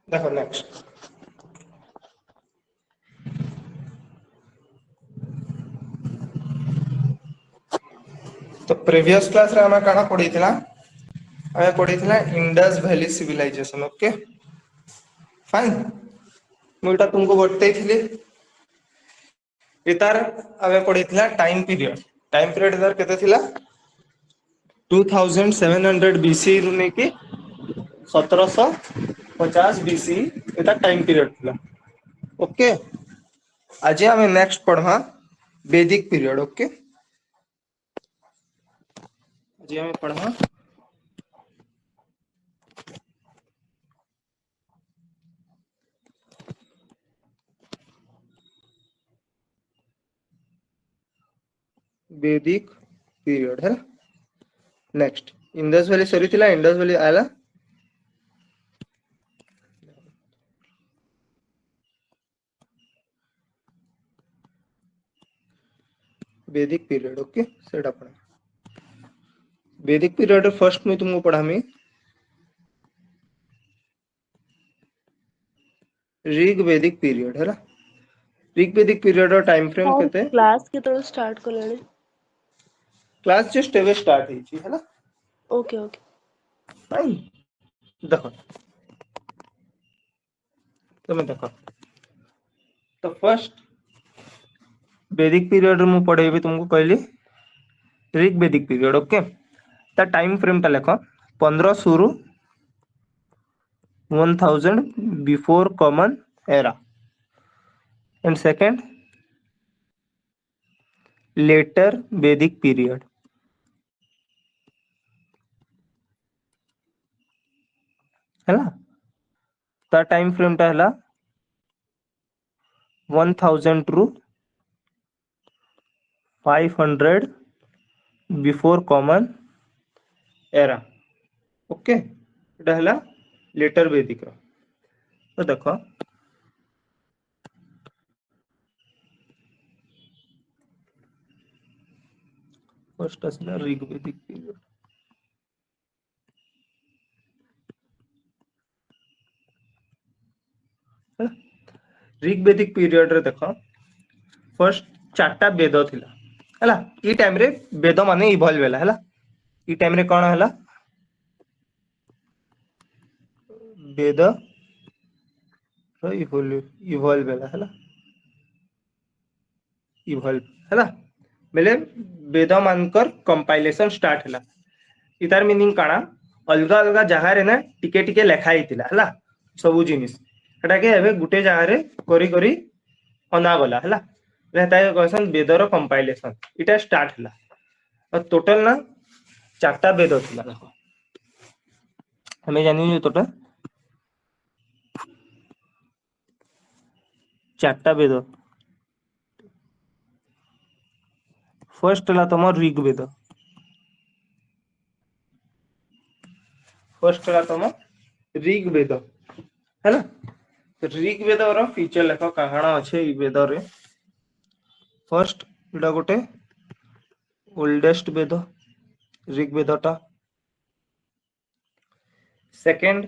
देखो नेक्स्ट तो previous class रे हमें काना पढ़ीथिला हमें पढ़ीथिला Indus Valley civilisation okay fine मुइटा तुमको बतैथिली इतार हमें पढ़ीथिला टाइम पीरियड इधर केते थिला 2700 बीसी रु नेकी 1750 बीसी एटा टाइम पीरियड थिला ओके आज हमें नेक्स्ट पढ़वा वैदिक पीरियड ओके आज हमें पढ़वा वैदिक पीरियड है नेक्स्ट इंडस वैली सरी थिला इंडस वैली आला वैदिक पीरियड ओके सेटा पढ़ा वैदिक पीरियड फर्स्ट में तुमको पढ़ामी ऋग वैदिक पीरियड है ऋग वैदिक पीरियड रो टाइम फ्रेम और केते क्लास के तरह स्टार्ट कर लेने। क्लास जस्ट एवे स्टार्ट ही छी है ना ओके ओके फाइन देखो तुम देखो तो फर्स्ट वैदिक पीरियड मु पढ़ेबी तुमको कहली ऋग वैदिक पीरियड ओके ता टाइम फ्रेम ता लेखो 1500 रु 1000 before common era and second later Vedic period है ना ता टाइम फ्रेम ता हला 1000 रु 500 बिफोर कॉमन एरा ओके एटा हला लेटर वैदिक रो तो देखो फर्स्ट असला ऋग वैदिक पीरियड ऋग वैदिक पीरियड रे देखो फर्स्ट चारटा वेद थिला हला ई टाइम रे वेद माने इवॉल्व होला हला ई टाइम रे कोन हला वेद रो इवॉल्व होला हला इवॉल्व हला बेले वेद मानकर कंपाइलेशन स्टार्ट हला इतार मीनिंग काना अलगा अलगा जगह रे ना टिके टिके लेखा हितिला हला सबु जिनिस एटा के एबे गुटे जगह रे करी करी अना गला हला रहता है क्वेश्चन वेदर कंपाइलेशन इटा स्टार्ट हला और टोटल ना चारटा वेद थिला देखो हमें जानि टोटल चारटा वेद फर्स्ट हला तुम ऋग्वेद फर्स्ट हला तुम ऋग्वेद है ना तो ऋग्वेद रो फीचर लेखो काहणा अछि ई वेद रे फर्स्ट इडा गोटे ओल्डेस्ट वेद ऋग्वेदटा सेकंड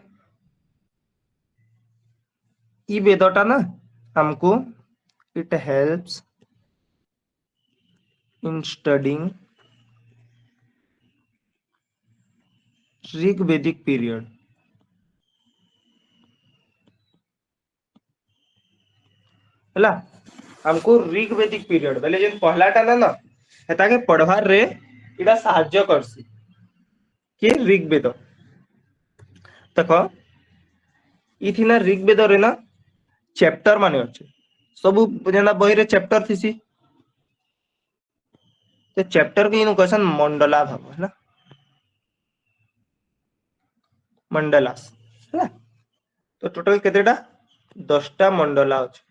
ई वेदटा ना हमको it helps in studying Rig Vedic period हला हमको ऋग वैदिक पीरियड बेले जेन पहलाटा ना ना हेता के पढ़वार रे इडा सहाय्य करसी के ऋग्वेद देखो इथि ना ऋग्वेद रे ना चैप्टर माने अछि सब जेना बही रे चैप्टर थिसी ते चैप्टर के इन क्वेश्चन मंडला भाव है ना मंडलास है तो टोटल केतेटा 10टा मंडला अछि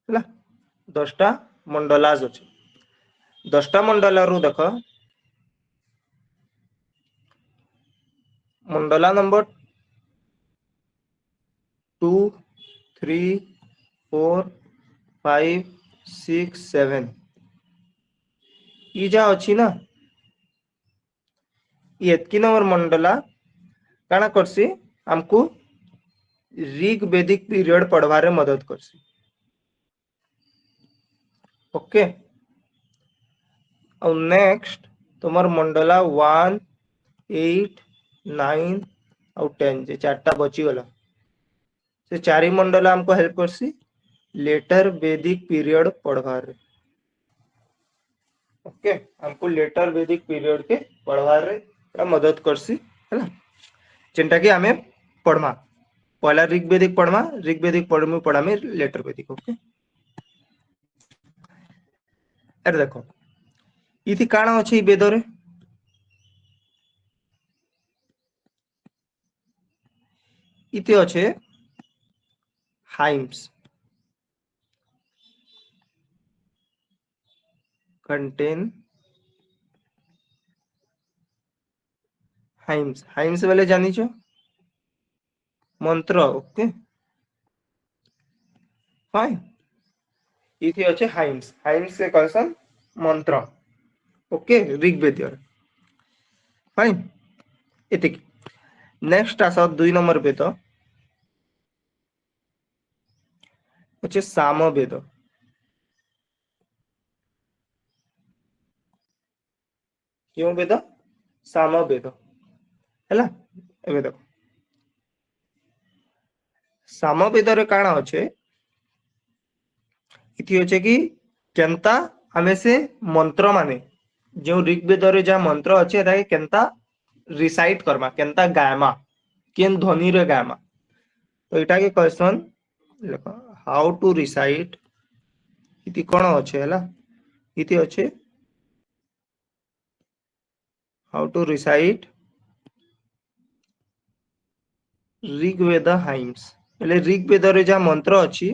है 10टा मंडलाज अछि 10टा मंडला रु देखो मंडला नंबर 2 3 4 5 6 7 ई जा अछि ना एतकी नंबर मंडला काना करसी हमको ऋग वैदिक पीरियड पढ़वारे मदद करसी। ओके और नेक्स्ट तुम्हार मंडला 1 8 9 और 10 जे चारटा बची गला से चारि मंडला हमको हेल्प करसी लेटर वैदिक पीरियड पढ़वारे। ओके हमको लेटर वैदिक पीरियड के पढ़वारे मदद करसी है ना जेनटा कि हमें पढ़मा पहला ऋग्वेदिक पढ़मा ऋग्वेदिक पढ़मी लेटर वैदिक। ओके अरे देखो इति काଣା अछि वेद रे इति अच्छे हाइम्स कंटेन हाइम्स हाइम्स वाले जानी छो मंत्र। ओके फाइन इति अच्छे हाइम्स हाइम्स के कहसन मंत्र। ओके ऋग्वेद फाइन एतिक नेक्स्ट आस 2 नंबर वेद अच्छे सामवेद। क्यों वेद सामवेद हैला एबे देखो सामवेद रे काଣା अच्छे इति अच्छे कि केनता हमें से मंत्र माने जो ऋग्वेद रे जा मंत्र अच्छे ताके केनता रिसाइट करमा केनता गायमा केन ध्वनि रे गायमा तो इटा के क्वेश्चन हाउ टू रिसाइट इति कोन अच्छे हैला इति अच्छे how to recite Rigveda hymns એટલે ऋग्वेद रे जा मंत्र अछि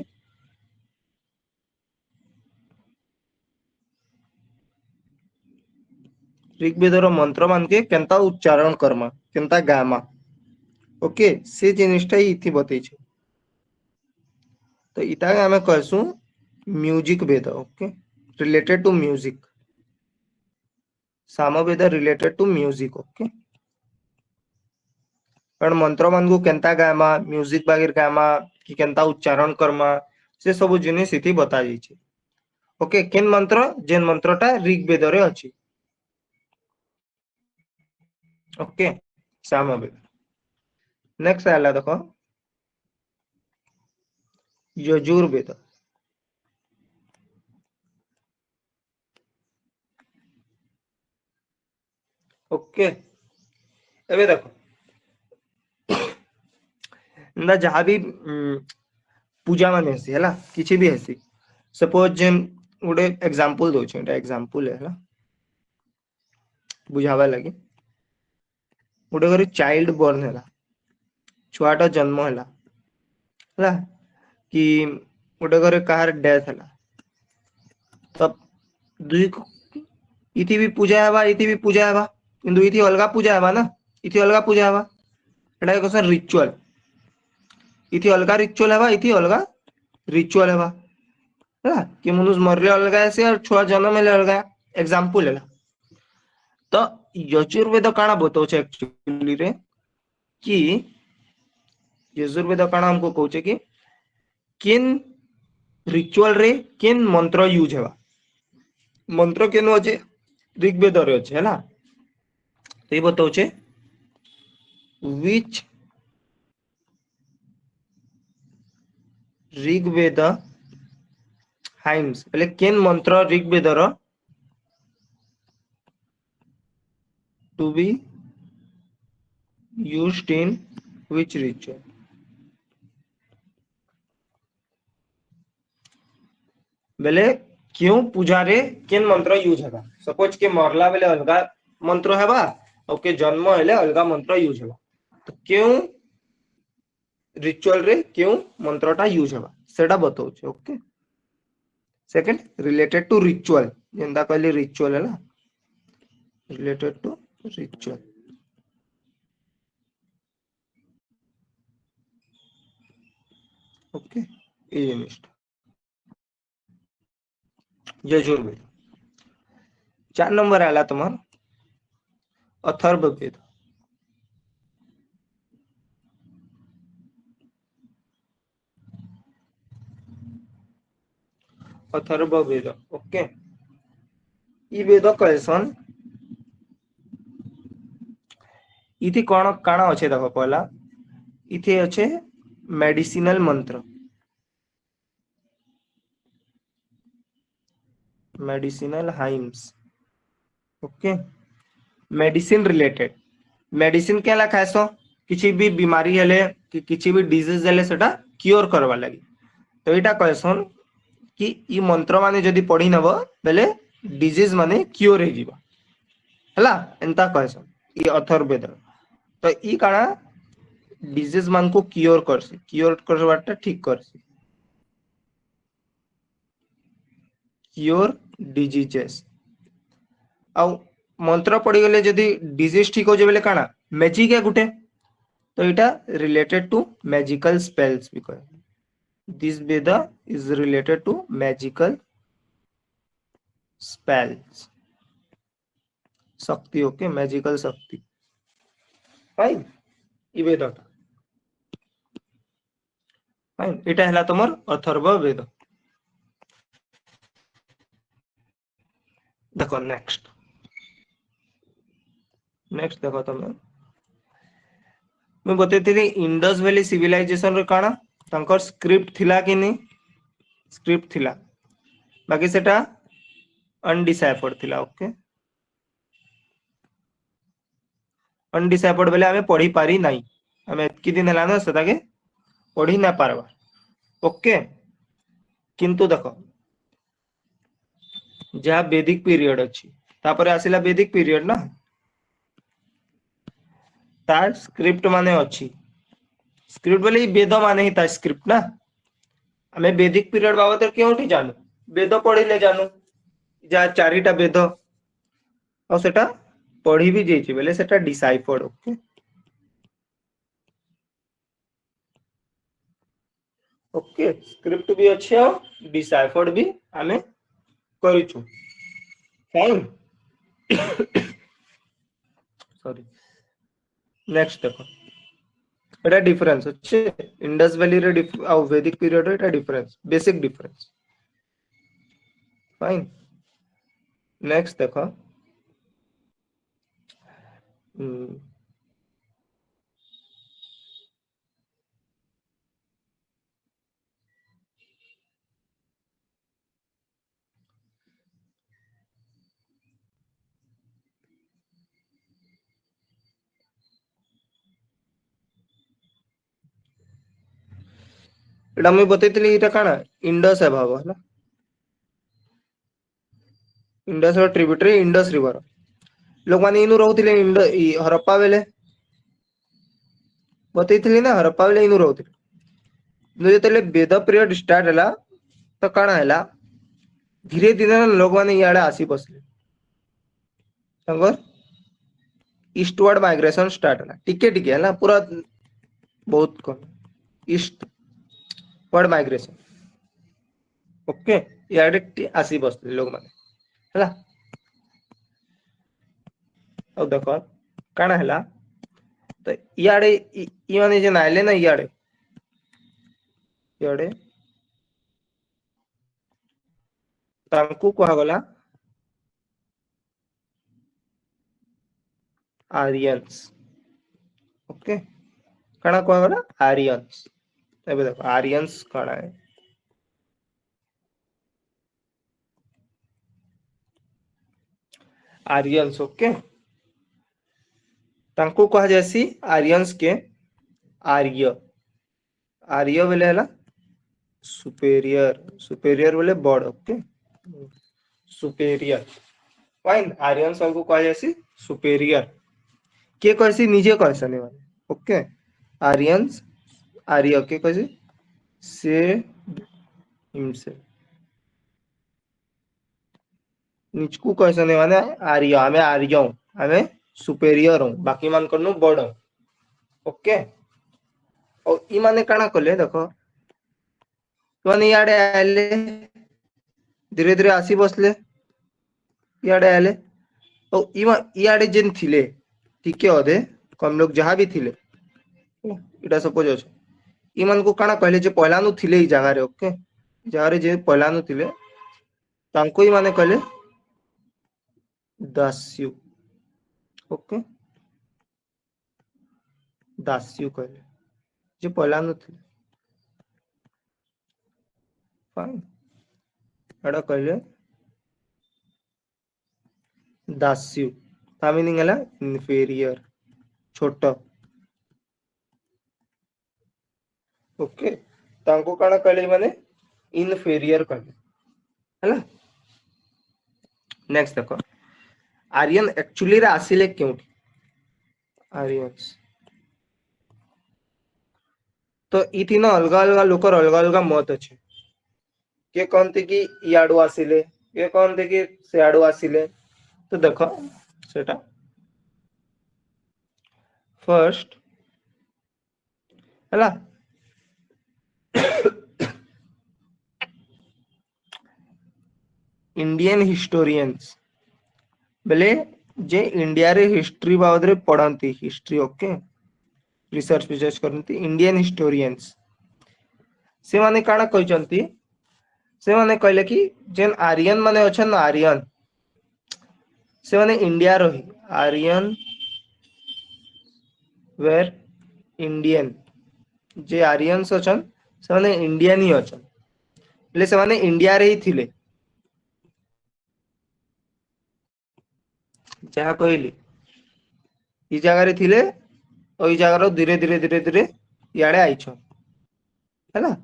ऋग्वेद रो मंत्र मान के केनता उच्चारण करमा केनता गामा। ओके से जिनिसटा इति बतै छै तो इटा हमें कहसु म्यूजिक वेद। Okay related to music Samaveda related to music. Okay कारण मंत्र मान को केनता गायमा म्यूजिक बागिर गायमा कि केनता उच्चारण करमा से सब जिनिस इति बता जाई छै। ओके केन मंत्र जेन मंत्रटा ऋग्वेद रे अछि। ओके सामवेद नेक्स्ट आला देखो यजुर्वेद। ओके एबे देखो ना जहाँ भी पूजा माने हेसी हैला किछि भी हेसी सपोज जेन गोटे एग्जांपल दो छै एटा एग्जांपल है हैला बुझावा लगी गोटे घरे चाइल्ड बॉर्न हैला छुआटा जन्म हैला हैला कि गोटे घरे कहार डेथ हैला तब दुई इति भी पूजा हेबा इति भी पूजा हेबा किंतु इति अलगा पूजा हेबा ना इति अलगा पूजा हेबा एटा कहसन रिचुअल इति अलगा रिचुअल हेबा इति अलगा रिचुअल हेबा हैला कि मनुष्य मरले अलगा है और छुआ जन्म हेले अलगा एग्जांपल हैला तो यजुर्वेद काଣା बताउ छै एक्चुअली रे कि यजुर्वेद काଣା हमको कहू छै कि किन रिचुअल रे किन मंत्र यूज हेबा मंत्र केनो अछि ऋग्वेद रे अछि हैला तो ये बताउ छै which ऋग्वेद हाइम्स पहले केन मंत्र ऋग्वेद रो to be used in which ritual बेले क्यों पूजा रे केन मंत्र यूज हेबा सपोज के मरला बेले अलगा मंत्र हेबा और के जन्म हेले अलगा मंत्र यूज हेबा तो क्यों रिचुअल रे क्यों मंत्रटा यूज हेबा सेटा बताउ छै। Okay second related to ritual जेंदा कहली रिचुअल है ना रिलेटेड टू रिचुअल ओके ये जिनिसटा यजुर्वेद 4 नंबर आला तुम्हार अथर्ववेद अथर्ववेद ओके ई वेद कहसन इति कौन काना अच्छे देखो पहला इथे अच्छे मेडिसिनल मंत्र medicinal hymns okay medicine related medicine क्या लिखाएस किसी भी बीमारी हेले कि किसी भी डिजीज हेले सेटा क्योर करवा लगी तो यहाँ कहसन कि ई मंत्र माने जदि पढ़ी नब बेले डिजीज माने क्योर हो जीवा हला एंता कहसन ई अथर्ववेद तो ई काना डिजीज मान को क्योर करवाटा ठीक करसी क्योर डिजीजेस आ मंत्र पड़ी गले जदि डिजीज ठीक हो जाए काना मैजिक है गुटे तो इटा रिलेटेड टू मैजिकल स्पेल्स भी कहे this Veda is related to magical spells shakti okay magical shakti fine ई वेदटा फाइन इटा हला तमर अथर्ववेद देखो नेक्स्ट देखो तुम मैं बतैती इंडस वैली सिविलाइजेशन रे काना तांकर स्क्रिप्ट थिला कि नहीं स्क्रिप्ट थिला बाकी सेटा अनडिसाइफर्ड थिला ओके अनडिसाइफर्ड बेले हमें पढ़ी पारी नहीं हमें एतकी दिन हला ना सेटा के पढ़ी ना पारबा ओके किंतु देखो जहाँ वैदिक पीरियड अच्छी तापर आसिला वैदिक पीरियड ना तार स्क्रिप्ट माने अच्छी स्क्रिप्ट बोले वेद माने ही ता स्क्रिप्ट ना हमें वैदिक पीरियड बाबत क्यों जानू वेद पढ़िले जानू जहाँ चारिटा वेद और सेटा पढ़ी भी जाइए बोले सेटा डिसाइफर्ड ओके ओके स्क्रिप्ट भी अच्छे और डिसाइफर्ड भी हमें करिछु फाइन सॉरी नेक्स्ट देखो एटा डिफरेंस अच्छे इंडस वैली रे आ वैदिक पीरियड रे एटा difference basic difference fine next देखो एटा मैं बतैतली एटा काना इंडस है भाव है इंडस रो ट्रिब्यूटरी इंडस रिवर लोग माने इनु रहउतिले हरप्पा बेले बतैतली ना हरप्पा बेले इनु रहउतिले जेतले वेद पीरियड स्टार्ट हला तो काना हला धीरे धीरे लोग माने इयाडे आसी बसले संगर ईस्टवर्ड माइग्रेशन स्टार्ट हला टिके टिके हला पूरा बहुत कम ईस्ट वर्ड माइग्रेशन ओके इयाडे आसी बसले लोग माने हला अब देखो काना हला तो इयाडे इ माने जे नाइले ना इयाडे इयाडे तांकु कहा गला आर्यंस ओके काना कहा गला आर्यंस एबे देखो आर्यंस काना है आर्यंस ओके तांकु कहा जैसी आर्यंस के आर्य आर्य बोले हला सुपेरियर बोले बड़ ओके सुपेरियर फाइन आर्यंस को कहा जैसी सुपेरियर के कैसी निजे कैसा नहीं वाले ओके आर्यंस आर्य के कैसे से हिमसे निचकू कैसा नहीं माने आर्य हमें आर्य हूं हमें सुपेरियर हूं बाकी मान करनु बड़ हूं ओके और ई माने काना कले देखो माने याडे आले धीरे धीरे आसी बसले याडे आले और इयाडे जेन थिले टिके अधे कम लोग जहाँ भी थिले इटा सपोज अच्छे इमान को काना कहले जे पहला नु थिले ई जगह रे ओके जगह रे जे पहला नु थिले तांको ही माने कहले दास्यु ओके दास्यु कहले जे पहला नु थिले फाइन एडा कहले दास्यु ता मीनिंग हला इन्फीरियर छोटो ओके तांको काना कहले माने इन्फीरियर कहले हला नेक्स्ट देखो आर्यन एक्चुअली रे आसिले क्योंटी आर्यंस तो इथि न अलगा अलगा लोकर अलगा अलगा मत अच्छे के कहते कि इयाडू आसिले के कहते कि सियाडू आसिले तो देखो सेटा फर्स्ट हला इंडियन हिस्टोरियंस बेले जे इंडिया रे हिस्ट्री बाबद रे पढ़ांती हिस्ट्री ओके रिसर्च विसर्च करती इंडियन हिस्टोरियंस से माने काना कहचंती से माने कहले कि जेन आर्यन माने अछन ना आर्यन से माने इंडिया रो ही आर्यन वेर इंडियन जे आर्यंस अछन से माने इंडियन ही अछन ले से माने इंडिया रे ही थिले जहाँ कहली ई जगह रे थिले और ई जगह रो धीरे धीरे धीरे धीरे इयाडे आइछन हैला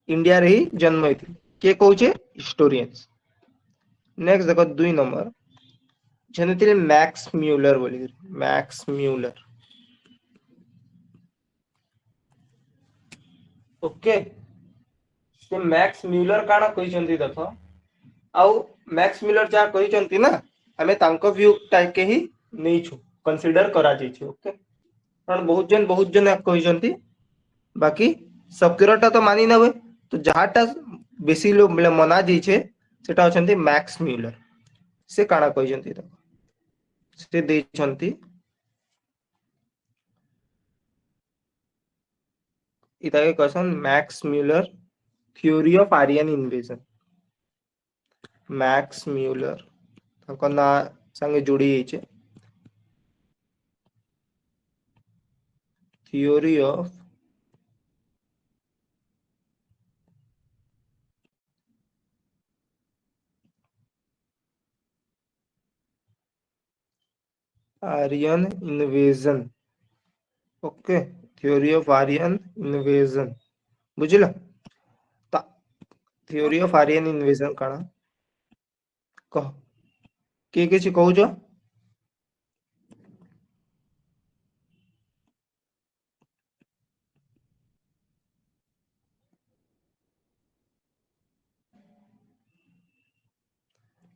इंडिया रे ही जन्म होइथिले के कहूचे हिस्टोरियंस नेक्स्ट देखो 2 नंबर जने थिले मैक्स म्यूलर बोली मैक्स म्यूलर ओके से मैक्स म्यूलर काना कहिसंती देखो आउ मैक्स म्यूलर जा कहिसंती ना हमें तांको व्यू टाइप के ही नहीं छु कंसीडर करा जाई छु ओके कारण बहुत जन कहिसंती बाकी सबकेरटा तो मानी नबे तो जहाटा बेसी लोग मना जाई छे सेटा अछंती मैक्स म्यूलर से काना कहिसंती देखो से देछंती इता के question Max Muller theory of Aryan invasion Max Muller ताको ना संगे जोड़ी छे theory of Aryan invasion okay theory of Aryan invasion बुझिला ता थ्योरी ऑफ आर्यन इन्वेजन काना कह के किछि कहूजो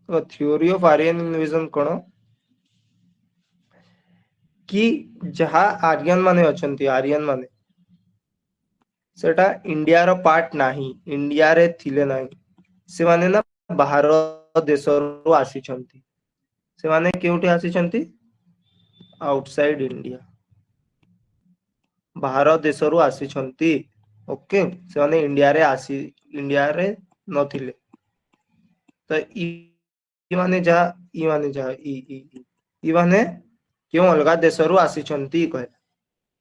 तो थ्योरी ऑफ आर्यन इन्वेजन कोन कि जहा आर्यन माने अछंती आर्यन माने सेटा इंडिया रो पार्ट नाही इंडिया रे थिले नाही से माने ना बाहर देश रो आसी छंती से माने केउठी आसी छंती आउटसाइड इंडिया बाहर देश रो आसी छंती ओके से माने इंडिया रे नथिले तो ई माने जा ई माने क्यों अलगा देश रो आसी छंती कहे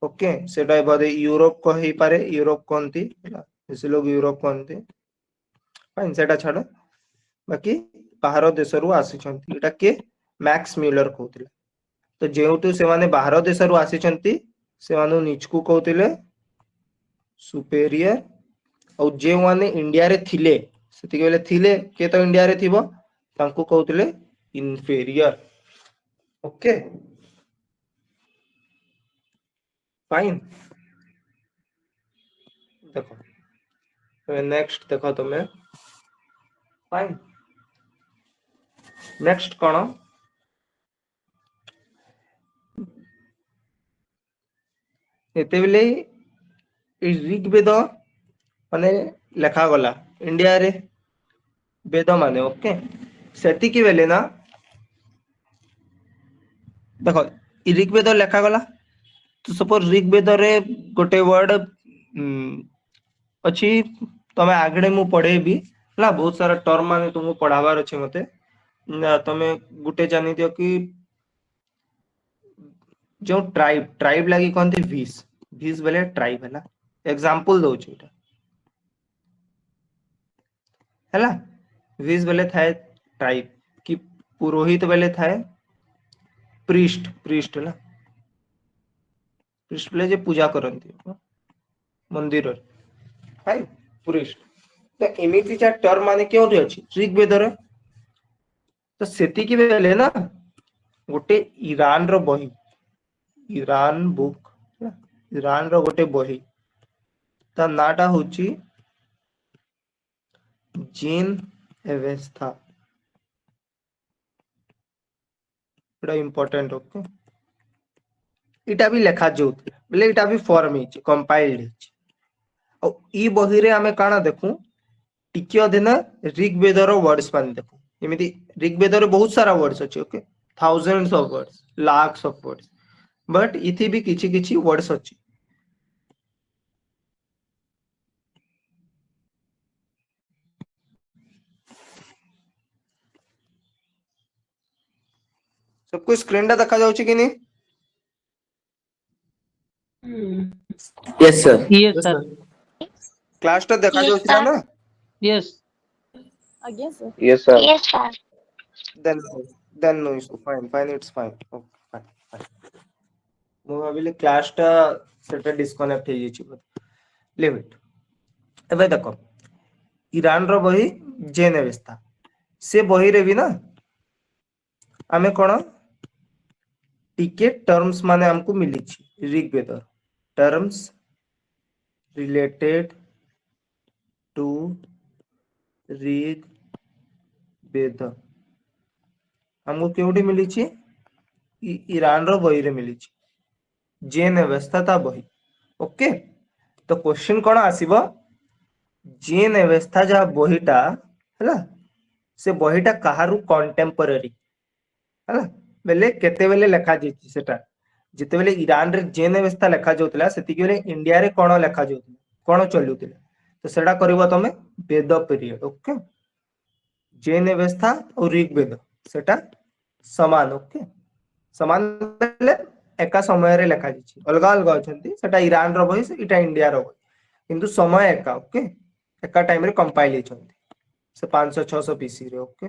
ओके सेटा बदे यूरोप को ही पारे यूरोप कोनती जैसे लोग यूरोप कोनती फाइन सेटा छाड़ बाकी बाहर देश रो आसी छंती एटा के मैक्स म्यूलर कहउतिले तो जेउटू से माने बाहर देश रो आसी छंती से मानु निचकू कहउतिले सुपेरियर और जे माने इंडिया रे थिले सेति बेले थिले के तो इंडिया रे थिबो तांको कहउतिले इन्फीरियर ओके फाइन देखो नेक्स्ट देखो तुम्हें फाइन नेक्स्ट कौन एते बेले ऋग्वेद माने लेखा गला इंडिया रे वेद माने ओके सेति की बेले ना देखो ऋग्वेद लेखा गला तो सपोज ऋग्वेद रे गोटे वर्ड अच्छी तमे आगड़े मु पढ़ेबी ना बहुत सारा टर्म माने तुमको पढ़ावार अच्छे मते तमे गुटे जानी दियो कि जो ट्राइब ट्राइब लगी कहते विस विस बेले ट्राइब है एग्जांपल दो है विस बेले थाए ट्राइब कि पुरोहित बेले थाए प्रीस्ट प्रीस्ट है प्रीस्ट बेले जे पूजा करती मंदिर हाय प्रीस्ट तो एमिति जा टर्म माने क्यों अछि ऋग्वेद रे तो सेति की बेले ना गोटे ईरान रो बही ईरान बुक ईरान रो गोटे बही ता नाटा होची जीन अवस्था बड़ा इंपोर्टेंट ओके इटा भी लिखा जाउत बोले इटा भी फॉर्म हिच कंपाइल्ड हिच और ई बही रे हमें काना देखू टिके अधीन ऋग्वेद रो वर्ड्स मान देखू एमिति ऋग्वेद रे बहुत सारा वर्ड्स अछि okay thousands of words lakhs of words but इथि भी किछि किछि वर्ड्स अछि सबको स्क्रीन टा देखा जाउछि कि नहीं Yes, sir. Yes, sir. Class टा देखा Yes, जाउछि ना Yes. Yes, sir. Yes, sir. Yes, sir. then then no issue fine it's fine okay fine ମୁଁ ଭାବିଲି କ୍ଲାସ ଟା ସେଟା डिस्कनेक्ट ହେଇ ଯାଇଛି ଲିଭ୍ ଇଟ୍ ଏବେ ଦେଖ ईरान रो बही जैन अवस्था से बही रे भी ना आमे कोन टिके टर्म्स माने हमको मिली छी Rigveda terms related to Rigveda हमको केउडी मिली छी ईरान रो बही रे मिली छी जैन अवस्था ता बही ओके तो क्वेश्चन कोन आसीबो जैन अवस्था जा बहीटा हला से बहीटा काहारू कंटेम्पररी हला बेले केते बेले लिखा जेछि सेटा जेते बेले ईरान रे जैन अवस्था लिखा जोतला सेति के बेले इंडिया रे कोन लिखा जोतला कोन चलुतला तो सेटा करबो तमे वेद पीरियड ओके जैन अवस्था और ऋग्वेद सेटा समान ओके समान बेले एका समय रे लिखा जेछि अलगा अलगा अछंती सेटा ईरान रो बही से इटा इंडिया रो बही किंतु समय एका ओके एका टाइम रे कंपाइल हेचंती से 500 600 बीसी रे ओके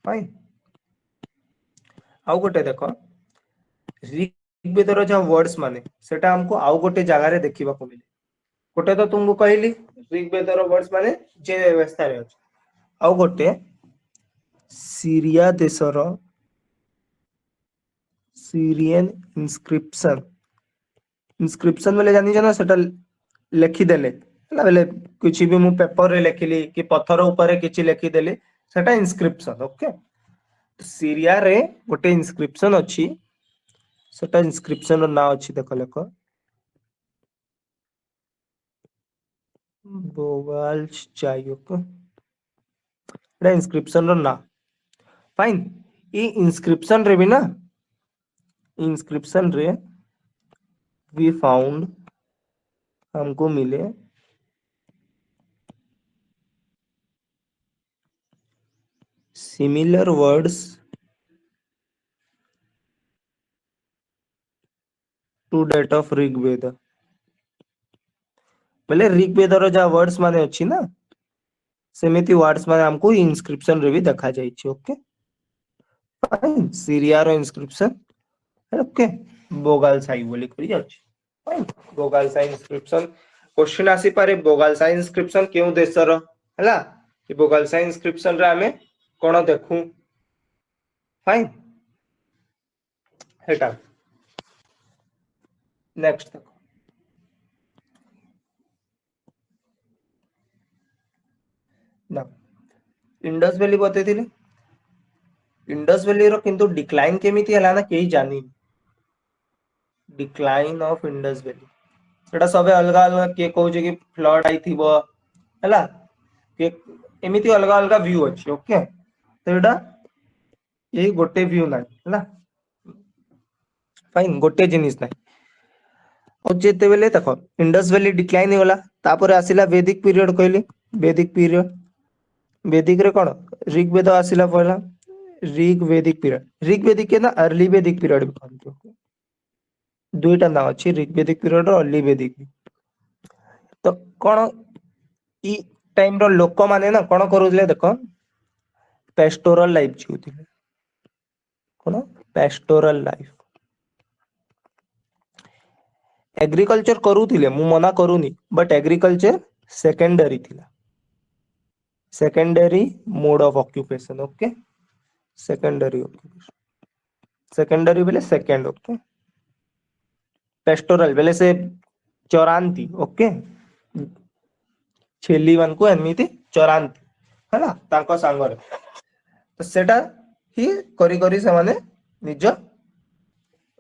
फाइन आउ गोटे देखो ऋग्वेद रो जो वर्ड्स माने सेटा हमको आउ गोटे जगह रे देखिबा को मिले गोटे तो तुमको कहली ऋग्वेद रो वर्ड्स माने जे व्यवस्था रे अछि आउ गोटे सीरिया देशर सीरियन इंस्क्रिप्शन इंस्क्रिप्शन बोले जानि जना सेटा लिखि देले हला बेले कुछ भी मु पेपर रे लिखिली कि पत्थर ऊपर किछि लिखि देले सेटा इंस्क्रिप्शन ओके सीरिया रे गोटे इंस्क्रिप्शन अछि सेटा इंस्क्रिप्शन रो नाम अछि देखो लेको बोगाल्स चायोक एटा इंस्क्रिप्शन रो नाम फाइन ई इंस्क्रिप्शन रे भी ना इंस्क्रिप्शन रे वी फाउंड हमको मिले similar words to that of Rigveda बोले ऋग्वेद रो जा वर्ड्स माने अछि ना सेमिति वर्ड्स माने हमको इंस्क्रिप्शन रे भी देखा जाय छै ओके फाइन सीरिया रो इंस्क्रिप्शन ओके बोगाल साई बोली करी अछि फाइन बोगाल साई इंस्क्रिप्शन क्वेश्चन आसी पारे बोगाल साई इंस्क्रिप्शन केउ देश रो हला ई बोगाल साई इंस्क्रिप्शन रे हमें कोन देखू फाइन हेटा नेक्स्ट देखो ना इंडस वैली बतेथिले इंडस वैली रो किंतु डिक्लाइन केमिति हला ना केही जानि डिक्लाइन ऑफ इंडस वैली सेटा सबे अलगा अलगा के कहू जे कि फ्लड आई थिबो हला के एमिति अलगा अलगा व्यू अछि ओके तो एटा यही गोटे व्यू ना हला फाइन गोटे जिनिस ना और जेते बेले देखो इंडस वैली डिक्लाइन होला तापर आसिला वैदिक पीरियड कहली वैदिक रे कौन ऋग्वेद आसिला पहला ऋग वैदिक के ना अर्ली वैदिक पीरियड भी कहते दुईटा ना अच्छी ऋग्वेदिक पीरियड और अर्ली वैदिक तो कौन ई टाइम रो लोक माने ना कौन करूले देखो पेस्टोरल लाइफ जीउथिले कौन पेस्टोरल लाइफ एग्रीकल्चर करूथिले मु मना करूनी बट एग्रीकल्चर सेकेंडरी थिला secondary mode of occupation okay secondary occupation secondary बेले सेकेंड ओके पेस्टोरल बेले से चरांती ओके छेली मान को एमिति चरांती हैला तांको सांगरे तो सेटा ही करी करी से माने निज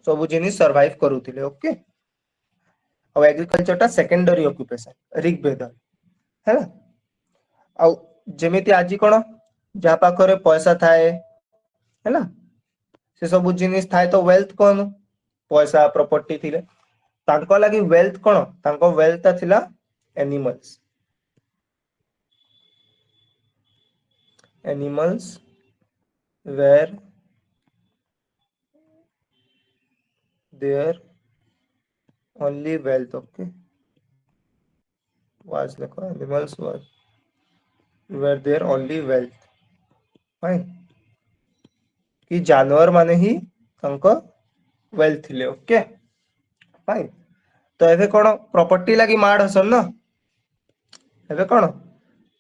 सब जिनिस सर्वाइव करूथिले ओके और एग्रीकल्चर टा सेकेंडरी ऑक्यूपेशन ऋग्वेद हैला आ जेमिति आजि कोन जा पाखरे पैसा थाए हैला से सब जिनिस थाए तो वेल्थ कोन पैसा प्रॉपर्टी थिले तांको लागि वेल्थ कोन तांको वेल्थ ता थिला animals were their only wealth okay was देखो animals were their only wealth fine कि जानवर माने ही तांको वेल्थ थिले ओके फाइन तो एबे कोन प्रॉपर्टी लागि माड हसन ना एबे कोन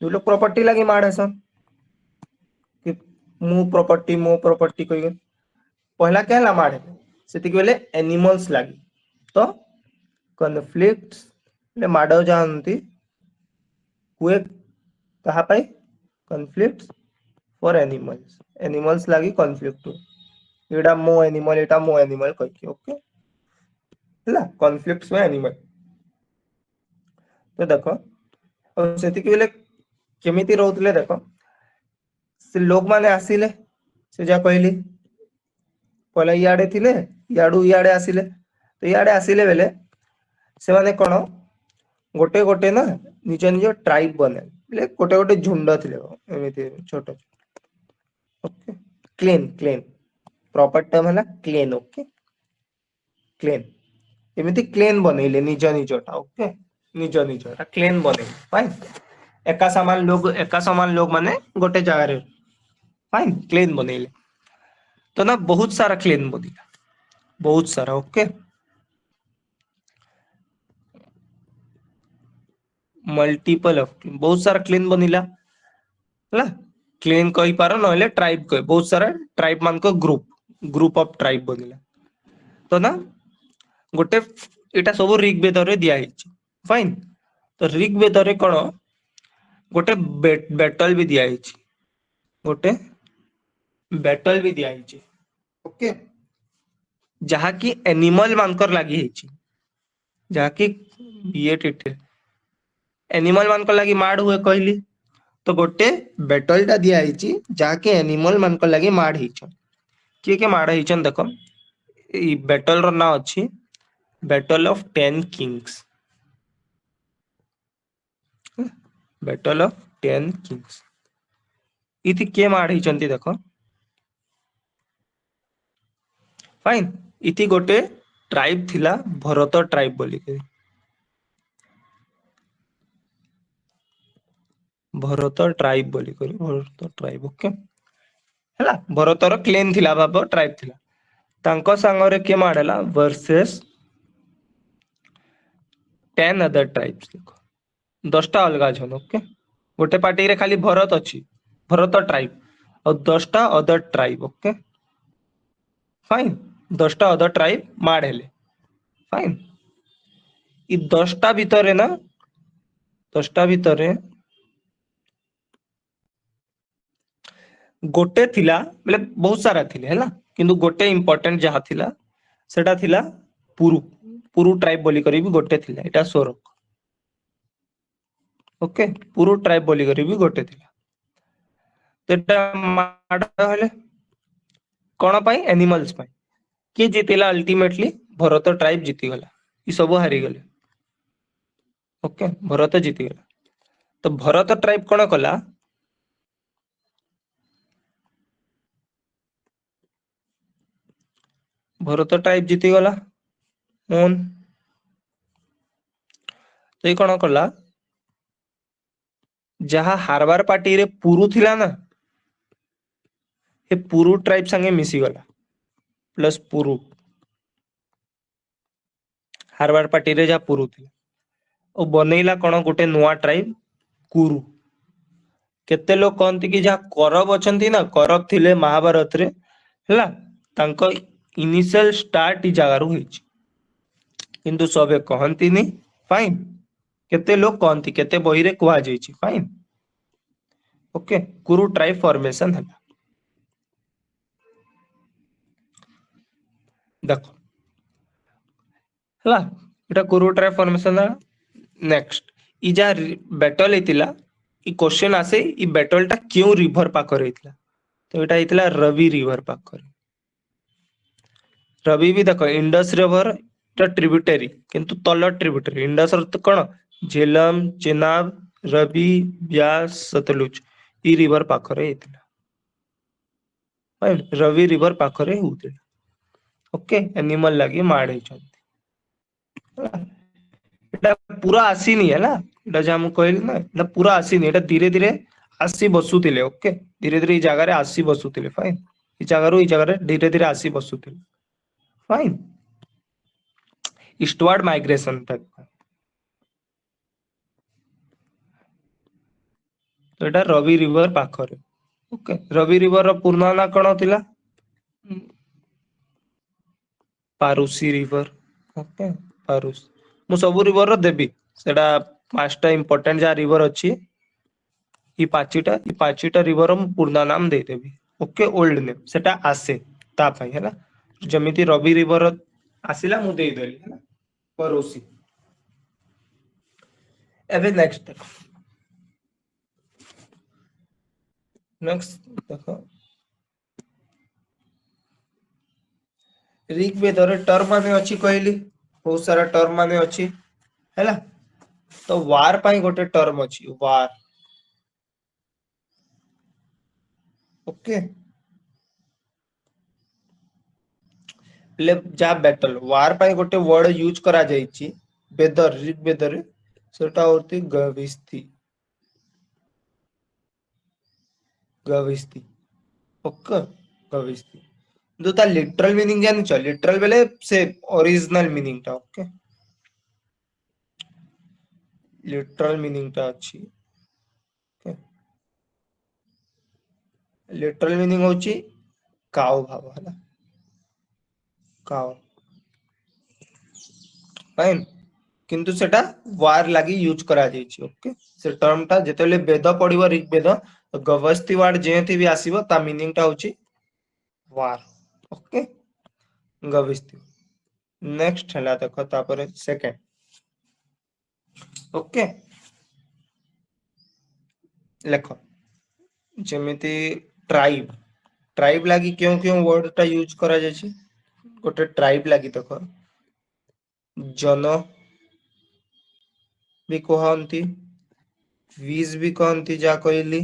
दु लोग प्रॉपर्टी लागि माड हसन कि मो प्रॉपर्टी कहि पहला क्या ला माड सेति बेले एनिमल्स लागि तो कॉन्फ्लिक्ट्स ले माड जानती हुए कहा पाई कॉन्फ्लिक्ट्स फॉर एनिमल्स लागि कॉन्फ्लिक्ट एटा मो एनिमल कहि ओके हला कॉन्फ्लिक्ट्स में एनिमल तो देखो और सेति बेले केमिति रहउतले देखो से लोग माने आसिले से जा कहली पहला इयाडे थिले इयाडू इयाडे आसिले तो इयाडे आसिले बेले से माने कोन गोटे गोटे ना निज निज ट्राइब बने ले गोटे गोटे झुंड थिले एमिति छोटो ओके क्लेन प्रॉपर टर्म है ना क्लेन ओके क्लेन एमिति क्लेन बनेले निज निजटा ओके निजटा क्लेन बने फाइन एका समान लोग माने गोटे जगह रे फाइन क्लेन बनेले तो ना बहुत सारा क्लेन बनिला बहुत सारा ओके मल्टीपल ऑफ बहुत सारा क्लेन बनिला हला क्लेन कहि पारो नहले ट्राइब कहि बहुत सारा ट्राइब मान को ग्रुप ऑफ ट्राइब बनिला तो ना गोटे एटा सब ऋग्वेद रे दिया हिच फाइन तो ऋग्वेद रे कोन गोटे बैटल भी दिया हिच गोटे बैटल भी दिया हिच ओके जहा की एनिमल मानकर लागि हिच जहा की बीएट एनिमल मानकर लागि माड हुए कहली तो गोटे बैटल टा दिया हिची जहा के एनिमल मानकर लागि माड हिच के माड हिचन देखो ई बैटल रो ना अछि battle of 10 Kings battle of 10 Kings इति के माड हिचंती देखो फाइन इति गोटे ट्राइब थिला भरत ट्राइब बोली के भरत ट्राइब बोली करी भरत ट्राइब ओके हला भरतर क्लेन थिला बाबा ट्राइब थिला तांको संगरे के माडला वर्सेस 10 अदर ट्राइब्स देखो 10टा अलगा जन ओके गोटे पार्टी रे खाली भरत अछि भरत ट्राइब और 10टा अदर ट्राइब ओके फाइन 10टा अदर ट्राइब माड हेले फाइन ई 10टा भीतर ना 10टा भीतर गोटे थिला मतलब बहुत सारा थिले हैला किंतु गोटे इंपोर्टेंट जहा थिला सेटा थिला पुरु ट्राइब बोली करी भी गोटे थिला एटा सोरक ओके पुरु ट्राइब बोली करी भी गोटे थिला तो एटा माड हेले कोन पाई एनिमल्स पाई किए जीतिला अल्टीमेटली भरत ट्राइब जीती गला ई सब हारी गले ओके भरत जीती गला तो भरत ट्राइब कौन कला भरत ट्राइब जीती गला मोहन तो ये कौन कला जहा हारबार पार्टी रे पुरु थिला ना ये पुरु ट्राइब संगे मिसी गला प्लस पुरु हारबार पार्टी रे जहा पुरु थिला ओ बनेइला कौन गोटे नुआ ट्राइब कुरु केते लोग कहती कि जहा करब अछंती ना करब थिले महाभारत रे हला तांको इनिशियल स्टार्ट ई जगह रु होइछि किंतु सबे कहंती नी फाइन केते लोग कहंती केते बही रे कुआ जाइछि फाइन ओके कुरु ट्राइब फॉर्मेशन है देखो हला एटा कुरु ट्राइब फॉर्मेशन है नेक्स्ट ई जा बैटल हेतिला ई क्वेश्चन आसे ई बैटल टा क्यों रिवर पाकर हेतिला तो एटा हेतिला रवि रिवर पाकर रवि भी देखो इंडस रिवर टा ट्रिब्यूटरी किंतु तल ट्रिब्यूटरी इंडस तो कौन झेलम चेनाब रवि ब्यास सतलुज ई रिवर पाखरे हेतिला फाइन रवि रिवर पाखरे होतिला ओके एनिमल लागी माडे छथि एटा पूरा आसीनी है ना एटा जे हम कहली ना एटा पूरा आसीनी एटा धीरे धीरे आसी बसुतिले ओके धीरे धीरे ई जगह रे आसी बसुतिले फाइन ई जगह रो ई जगह रे धीरे धीरे आसी बसुतिले फाइन ईस्टवर्ड माइग्रेशन टाइप तो एटा रवि रिवर पाखरे ओके रवि रिवर रो पूर्ण ना कोन थिला पारुसी रिवर ओके पारुस मु सब रिवर रो देबी सेटा पांचटा इंपोर्टेंट जा रिवर अछि ई पांचटा रिवर मु पूर्ण नाम दे देबी ओके ओल्ड नेम सेटा आसे ता पई हैला जमिति रवि रिवर आसिला मु दे देली हैला परोसी एबे नेक्स्ट देखो नेक्स्ट देखो ऋग्वेद रे टर्म माने अछि कहली बहुत सारा टर्म माने अछि हैला तो वार पाई गोटे टर्म अछि वार ओके ले जा बैटल वार पाई गोटे वर्ड यूज करा जाईची वेदर ऋग्वेद रे सेटा होती गविस्ती गविस्ती ओके गविस्ती दो ता लिटरल मीनिंग जान छ लिटरल बेले से ओरिजिनल मीनिंग ता ओके लिटरल मीनिंग ता अछि ओके लिटरल मीनिंग होची काउ भाव हला काउ फाइन किंतु सेटा वार लागी यूज करा जाईची ओके से टर्म ता जेतेले वेद पडिबो ऋग्वेद गवस्ती वर्ड जेथि भी आसीबो ता मीनिंग ता होची वार ओके गविस्ती नेक्स्ट हला देखो तापरे सेकंड ओके लेखो जेमिति ट्राइब ट्राइब लागी क्यों क्यों वर्ड ता यूज करा जायछि गोटे ट्राइब लागी देखो जन भी कहंती वीज भी कहंती जा कहली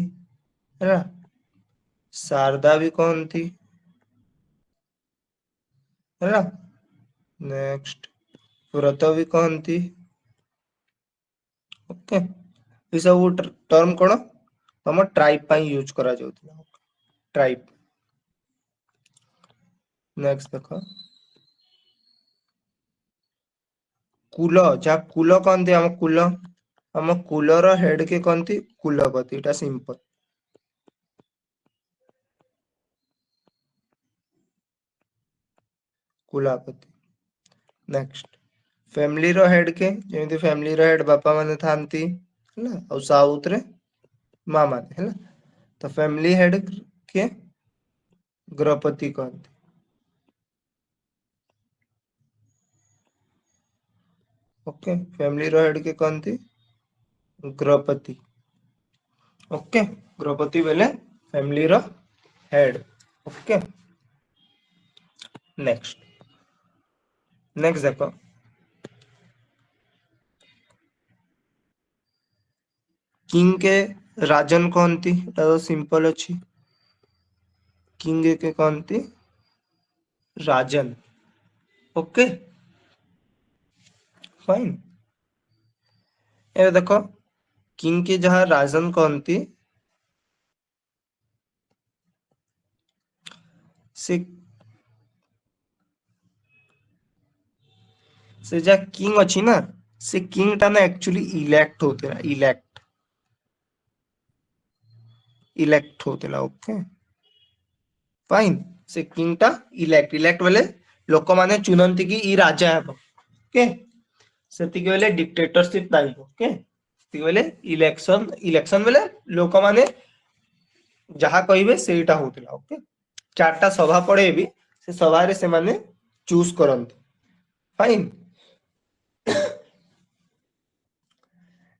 है शारदा भी कहंती है नेक्स्ट व्रत भी कहंती ओके ये सब टर्म कोन हम ट्राइब पाई यूज करा जाउतला ट्राइब नेक्स्ट देखो कुल जा कुल कहंती हम कुलर हेड के कहंती कुलपति एटा सिंपल कुलापति नेक्स्ट फैमिली रो हेड के जेमिति फैमिली रो हेड बापा माने थांती हैला और साउथ रे मां माने हैला तो फैमिली हेड के गृहपति कहंती ओके फैमिली रो हेड के कहंती गृहपति ओके गृहपति बेले फैमिली रो हेड ओके नेक्स्ट नेक्स्ट देखो किंग के राजन कहती तो सिंपल अच्छी किंग के कहती राजन ओके फाइन ए देखो किंग के जहाँ राजन कहती से जा किंग अच्छी ना से किंग टा ना एक्चुअली इलेक्ट होते ना इलेक्ट होते ना ओके फाइन से किंग टा इलेक्ट वाले लोक माने चुनंती कि ई राजा है ओके सेतिक बेले डिक्टेटरशिप नाही ओके सेतिक बेले इलेक्शन बेले लोक माने जहा कहिबे सेटा होतला ओके चारटा सभा पड़े भी से सभा रे से माने चूज करंती फाइन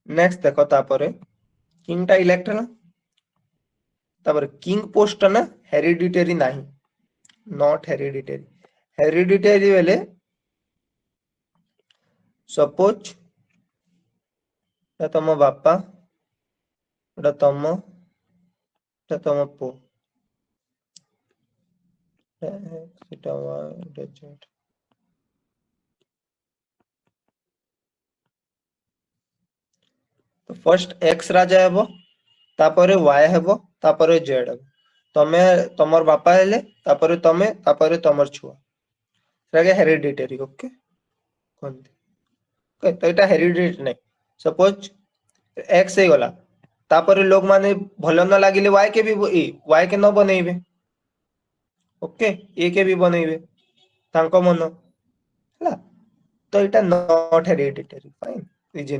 नेक्स्ट देखो तापरे किंग टा इलेक्ट है ना तापर किंग पोस्ट ना हेरिडिटरी नाही नॉट हेरिडिटरी बेले सपोज तम बापा तम पो तो फर्स्ट एक्स राजा हेबो तापरे वाई हेबो तापरे जेड हेबो तमे तमर बापा हेले तापरे तमर छुआ सेटा हेरिडिटरी ओके कोनती ओके तो एटा हेरिडिटरी नै सपोज एक्स हे गला तापरे लोग माने भलो न लागिले वाई के भी वाई के न बनेइबे ओके ए के भी बनेइबे तांको मन हला तो एटा not hereditary fine easy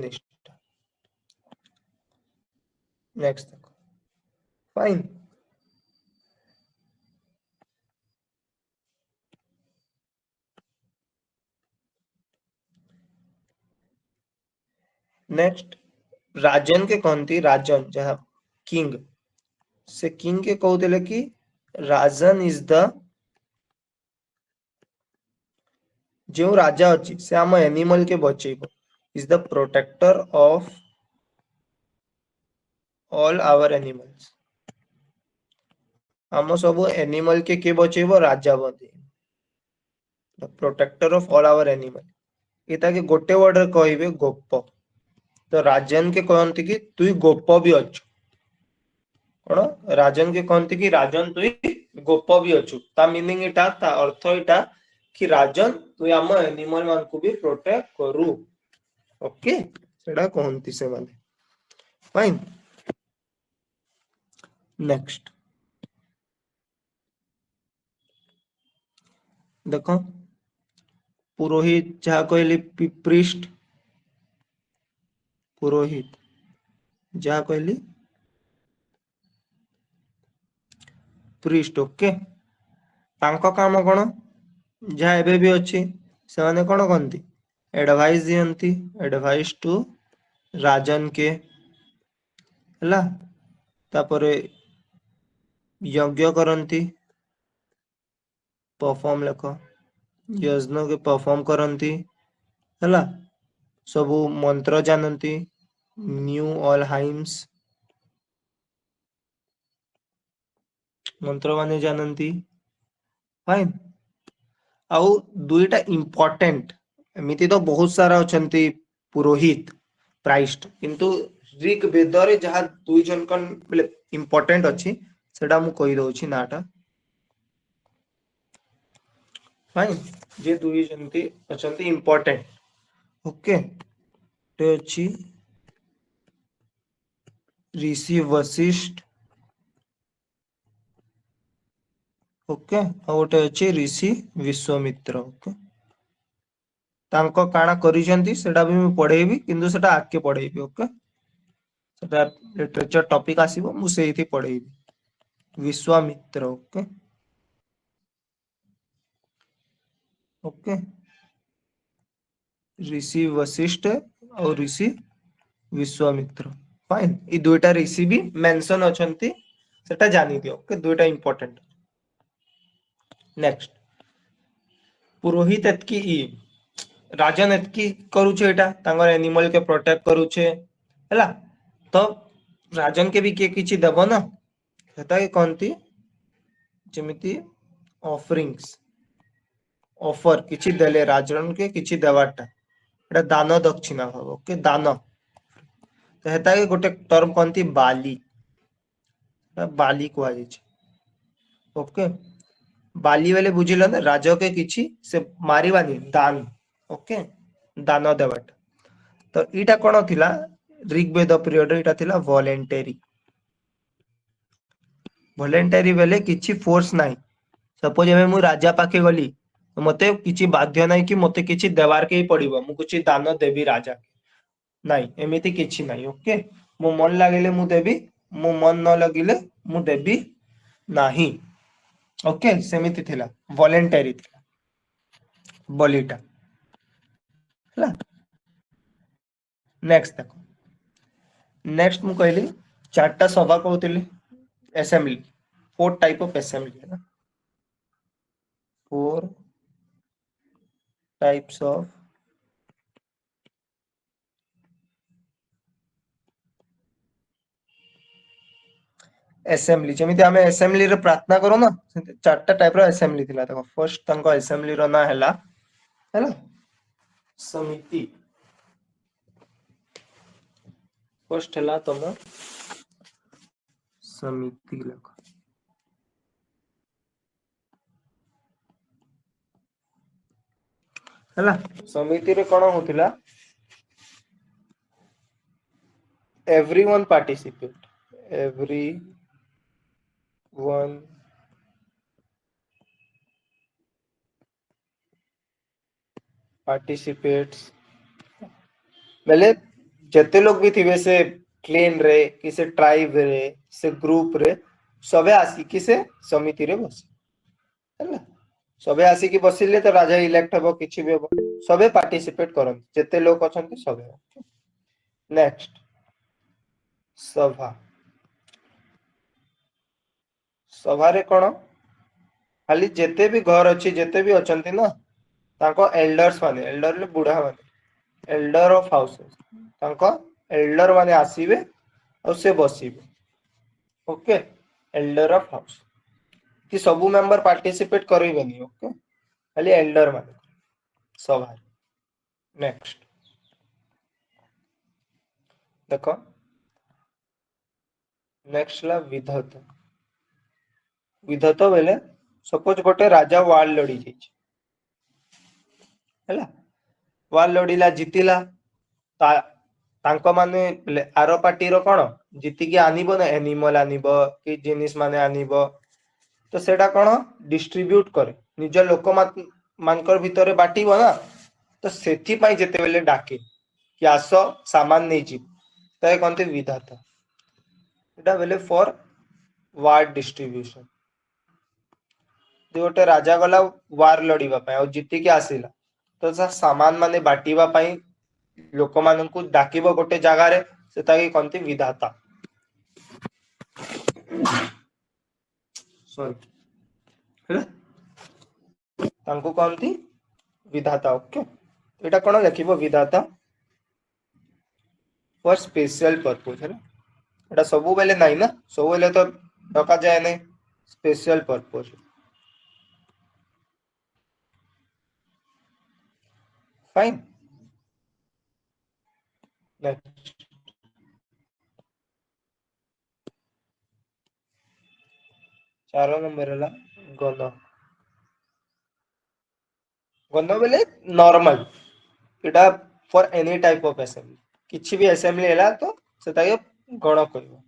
next fine next राजन के कहती राजन जहाँ किंग से किंग के कहते कि राजन इज द जो राजा अच्छी से आम एनिमल के बचेब is the protector of all our animals आम सब एनिमल के बचेब राजा बने the protector of all our animal इता के गोटे वर्ड रे कहबे गोप तो राजन के कहती कि तुई गोप भी अच्छु कौन राजन के कहती कि राजन तुई गोप भी अच्छु ता मीनिंग इटा ता अर्थ इटा कि राजन तुई आम एनिमल मान को भी प्रोटेक्ट करू ओके सेडा कहती से माने फाइन नेक्स्ट देखो पुरोहित जहाँ कहली प्रीस्ट पुरोहित जहाँ कहली प्रीस्ट ओके तांको काम कौन जहाँ एबे भी अच्छी से माने कौन कहती एडवाइस दियंती एडवाइस टू राजन के हला तापरे यज्ञ करंती परफॉर्म लेख यज्ञ के परफॉर्म करंती हला सबु मंत्र जानती न्यू ऑल हाइम्स मंत्र माने जानती फाइन आउ दुईटा इंपोर्टेंट एमिति तो बहुत सारा अछंती पुरोहित प्राइस्ट किंतु ऋग वेद रे जहा दुई जन कन बेले इंपोर्टेंट अछि सेटा मु कहि दउछि नाटा फाइन जे दुई जंती अछंती इंपोर्टेंट ओके ते अछि ऋषि वशिष्ठ ओके और गोटे अच्छी ऋषि विश्वामित्र ओके तांको काना करिसेंती सेटा भी मैं पढ़ेबी किंतु सेटा आके पढ़ेबी ओके सेटा लिटरेचर टॉपिक आसीबो मु सेही पढ़ेबी विश्वामित्र ओके ओके ऋषि वशिष्ठ और ऋषि विश्वामित्र फाइन ई दुईटा ऋषि भी मेंशन अछंती सेटा जानि दियो ओके दुईटा इंपोर्टेंट नेक्स्ट पुरोहित एतकी ई राजन एतकी करूचे एटा तांगर एनिमल के प्रोटेक्ट करूचे हैला तो राजन के भी किए किछि देबो ना हेता के कोनती जेमिति ऑफरिंग्स ऑफर किछि देले राजन के किछि देवाटा एटा दान दक्षिणा भाव ओके दान तो हेता के गोटे टर्म कोनती बाली बाली को आजे ओके बाली वाले बुझिल ना राज के किछि से मारिबानी दान ओके दान देवाटा तो इटा कोन थिला ऋग्वेद पीरियड रे इटा थिला वॉलेंटरी बेले किछि फोर्स नाही सपोज एमे मु राजा पाखे गली तो मते किछि बाध्य नाही कि मते किछि देवार के ही पड़िबो मु किछि दान देबी राजा नाही एमिति किछि नाही ओके मु मन लागिले मु देबी मु मन न लगिले मु देबी नाही ओके सेमिति थिला वॉलेंटरी थिला बलिटा हला नेक्स्ट देखो नेक्स्ट मु कहली चारटा सभा कहउतिली assembly four type of assembly है ना फोर टाइप्स ऑफ असेंबली जेमिति हमें असेंबली रे प्रार्थना करो ना चारटा टाइप रो असेंबली थिला देखो फर्स्ट तंको असेंबली रो ना हैला समिति फर्स्ट हैला तम समिति लख हैला समिति रे कोन होतिला everyone participate everyone participates बेले जते लोग भी थिबे से क्लेन रे कि से ट्राइब रे से ग्रुप रे सबे आसी कि से समिति रे बस हैला सबे आसी कि बसिले तो राजा इलेक्ट हबो किछि भी हबो सबे पार्टिसिपेट करन जते लोग अछंती सबे नेक्स्ट सभा सभा रे कोन खाली जेते भी घर अछि जेते भी अछंती ना ताको एल्डर्स माने एल्डर ले बुढ़ा माने एल्डर ऑफ हाउस ताको एल्डर माने आसीबे और से बसीबे ओके एल्डर ऑफ हाउस कि सबु मेंबर पार्टिसिपेट करिबेनी ओके खाली एल्डर माने सभा नेक्स्ट देखो नेक्स्ट ला विधत विधत बेले सपोज गोटे राजा वार लड़ी जाइछ हैला वार लड़ीला जीतिला ता तांको माने आरो पार्टी रो कोन जीति के आनिबो ना एनिमल आनिबो कि जिनिस माने आनिबो तो सेटा कोन डिस्ट्रीब्यूट करे निज लोक मानकर भितरे बाटिबो ना तो सेथि पई जेते बेले डाके कि आसो सामान नै जी तो कोनते विधाता एटा बेले फॉर वार डिस्ट्रीब्यूशन जो गोटे राजा गला वार लड़ीबा पई और जीति के आसिला तो सा सामान माने बाटिबा पई लोक माननकु डाकिबो गोटे जगह रे सेता के कोनती विधाता सॉरी हैला तांको कोनती विधाता ओके एटा कोन लिखिबो विधाता फॉर स्पेशल पर्पस है एटा सबु बेले नाही ना सबु बेले तो डका जाय नै स्पेशल पर्पस फाइन नेक्स्ट चार नंबर हला गण गण बेले normal Etah for any type of assembly किछि भी असेंबली हला तो सेता के गण कहबो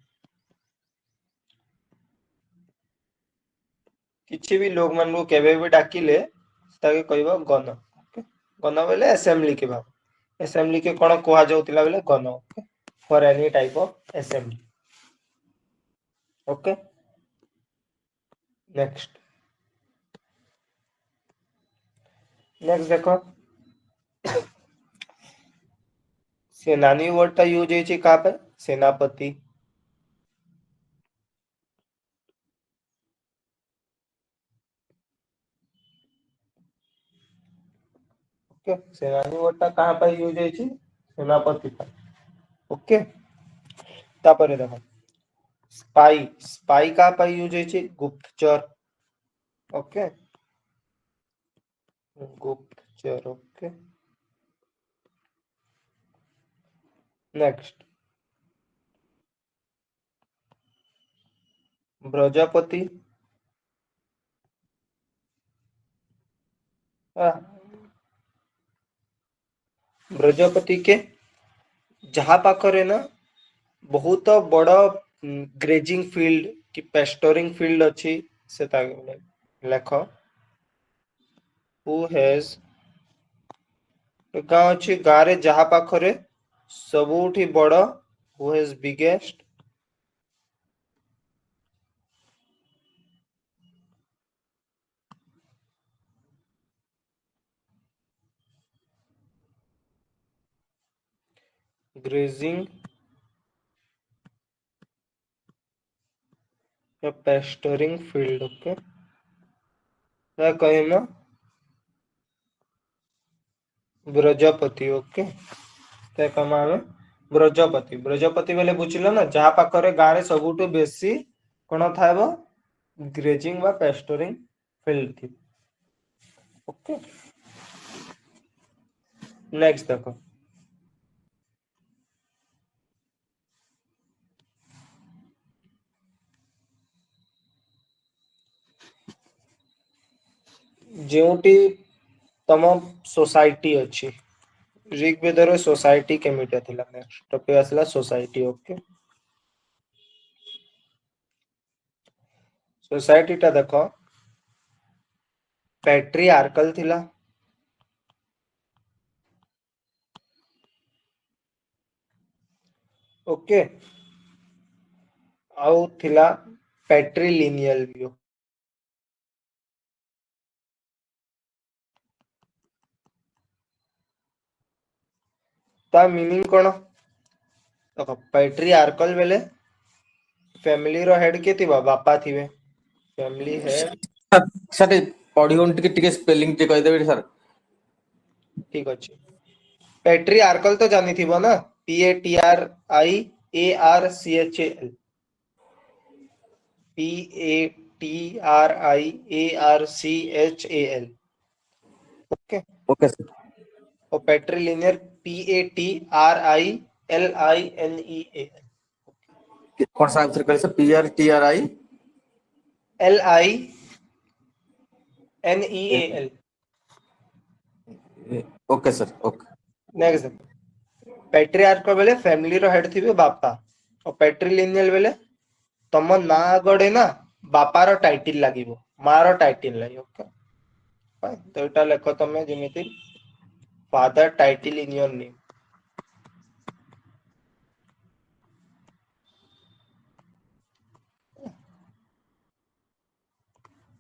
किछि भी लोग मन को केबे भी डाकिले सेता के कहबो गण ओके गण बेले असेंबली के भाव असेंबली के कोन कोहा जाउतिला बेले गण okay for any type of assembly okay next next देखो सेनानी वर्ड टा यूज होई कहाँ पे सेनापति ओके सेनानी वर्ड टा कहां पर यूज होई छी सेनापति पर ओके तापर देखो स्पाई स्पाई कहां पर यूज होई छी गुप्तचर ओके गुप्तचर ओके नेक्स्ट ब्रजपति ब्रजपति के जहा पाखरे ना बहुत बड़ ग्रेजिंग फील्ड कि पेस्टोरिंग फील्ड अच्छी से लेख हु हैज गाँव अच्छी गाँव रे जहा पाखरे सबुठी बड़ हु हैज बिगेस्ट ग्रेजिंग या पेस्टोरिंग फील्ड ओके कहना ब्रजपति ओके ब्रजपति ब्रजपति बेले बुझिल ना जहा पाखरे गाँव रे सबुठु बेसी कोन थाइबो ग्रेजिंग बा पेस्टोरिंग फील्ड थी ओके नेक्स्ट देखो जोटी तम सोसाइटी अच्छी ऋग्वेदर सोसाइटी केमिटा थिला नेक्स्ट टॉपिक आसला सोसाइटी ओके सोसाइटी टा देखो पैट्रियार्कल थिला ओके आउ थिला पैट्रिलिनियल भी ता मीनिंग कोन देखो पैट्रियार्कल बेले फैमिली रो हेड के थिबा बापा थिबे फैमिली हेड सर पढ़ियोन टिके स्पेलिंग टे कहि देबे सर ठीक अछि पैट्रियार्कल तो जानी थिबो ना PATRIARCHAL PATRIARCHAL okay okay sir और पैट्रिलिनियर PATRILINEAL कौन सा आंसर करे sir PRTRI LINEAL okay sir okay next patriarchal बेले फैमिली रो हेड थिबे बापा और पैट्रिलिनियल बेले तम ना गडे ना बापार टाइटिल लागिवो मार टाइटिल लागि ओके तो एटा लेखो तमे जेमिति father title in your name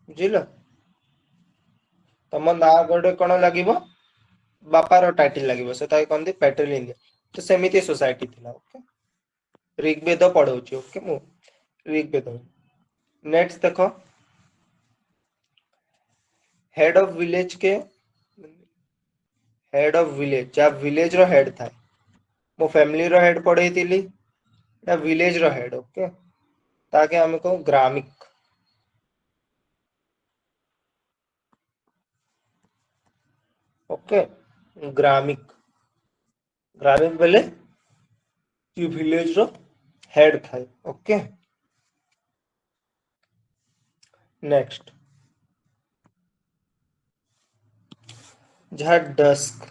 बुझिल तम ना गडे कोन लागिवो बापार टाइटिल लागिवो सेता कोन पैट्रिलिनियल तो सेमिति सोसाइटी थिला ओके ऋग्वेद पढौची ओके मु ऋग्वेद नेक्स्ट देखो हेड ऑफ विलेज के हेड ऑफ विलेज जा विलेज रो हेड था मो फैमिली रो हेड पढै थिली या विलेज रो हेड ओके ताके हम को ग्रामिक ओके ग्रामिक ग्रामिक बेले ये विलेज रो हेड था ओके नेक्स्ट जहाँ डस्क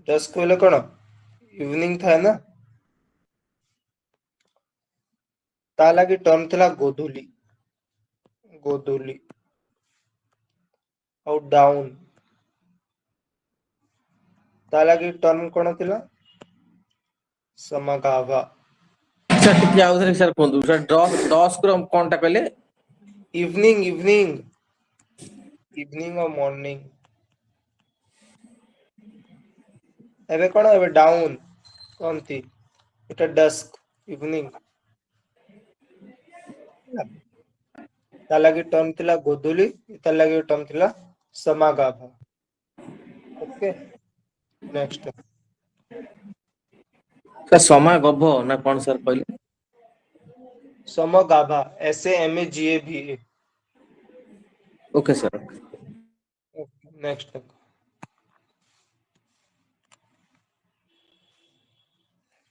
डस्क बोले कौन इवनिंग था ना ता लगी टर्म थिला गोधुली गोधुली और डाउन ता लगी टर्म कौन थिला समगावा सर टिके आउथरे सर कोन सर डॉस क्रम कोनटा कहले इवनिंग इवनिंग इवनिंग और मॉर्निंग एबे कौन एबे डाउन कौन थी इटा डस्क इवनिंग ता लगी टर्म थिला गोधुली ता लगी टर्म थिला समागाभा ओके नेक्स्ट सर समय गभ ना कौन सर कहले? समगाभा SAMAGAVA ओके सर।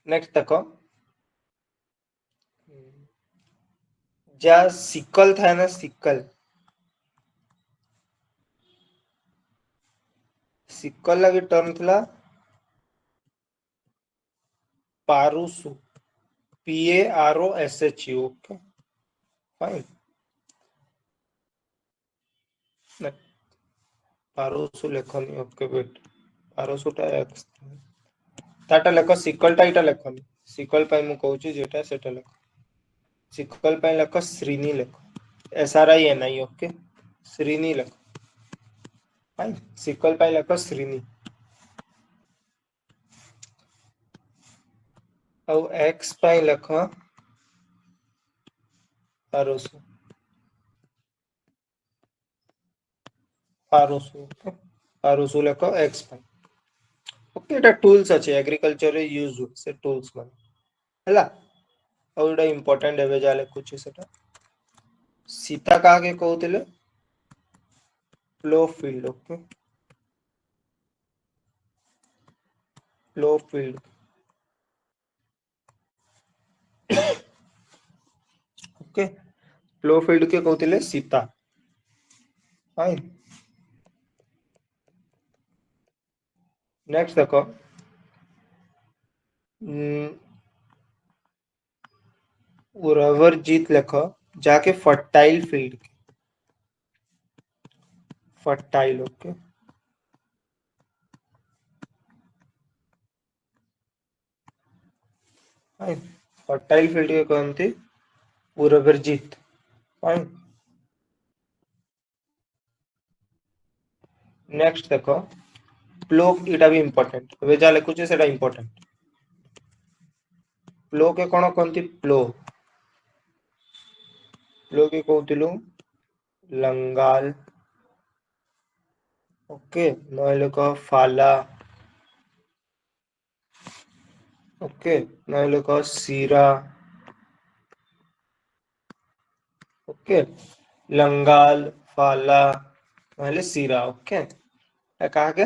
नेक्स्ट देखो जहाँ सिकल था ना सिकल लगे टर्म थला पारुसु PAROSHU ओके फाइन पारुसु लेखनी ओके वेट पारुसुटा एक्स ताटा लेख सिकलटा इटा लेखनी सिकल पाई मु कहूची जेटा सेटा लेख सिकल पाई लेख श्रीनी लेख SRINI ओके श्रीनी लेख फाइन सिकल पाई लेख श्रीनी ଆଉ x ପାଇଁ ଲେଖ ପାରୁସୁ ଲେଖ x ପାଇଁ ओके एटा टूल्स अछि एग्रीकल्चर रे यूज हो से टूल्स मन हला ଆଉ एटा इंपोर्टेंट एबे जा लेखुची सेटा सीता का के कहउतिले flow field okay flow field okay flow field के कहउतिले सीता फाइन नेक्स्ट देखो उर्वर जीत लेख जाके fertile field fertile okay fine fertile field के कहते उर्वर जीत फाइन नेक्स्ट देखो प्लो इटा भी इंपोर्टेंट एबे जा लिखुचे सेटा इंपोर्टेंट प्लो के कोन कहती प्लो प्लो के कहतिलु लंगाल ओके नहले कह फाला ओके नहले कह सीरा ओके लंगाल फाला नहले सीरा ओके कहा के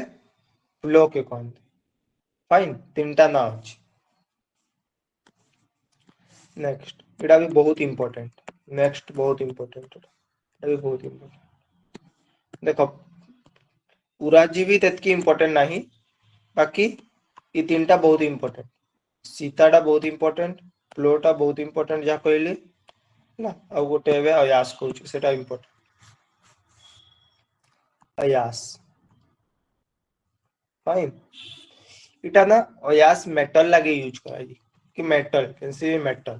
प्लो के कहते फाइन तीनटा ना अछि नेक्स्ट एटा भी बहुत इंपोर्टेंट नेक्स्ट बहुत इंपोर्टेंट एटा भी बहुत इंपोर्टेंट देखो पूरा जीवित एतकी इंपोर्टेंट नहीं बाकी ये तीनटा बहुत इंपोर्टेंट सीताटा बहुत इंपोर्टेंट फ्लोटा बहुत इंपोर्टेंट जा कहली ना आ गोटे एबे अयास कहूची सेटा इंपोर्टेंट अयास फाइन इटा ना अयास मेटल लागे यूज कराई कि मेटल कैसे मेटल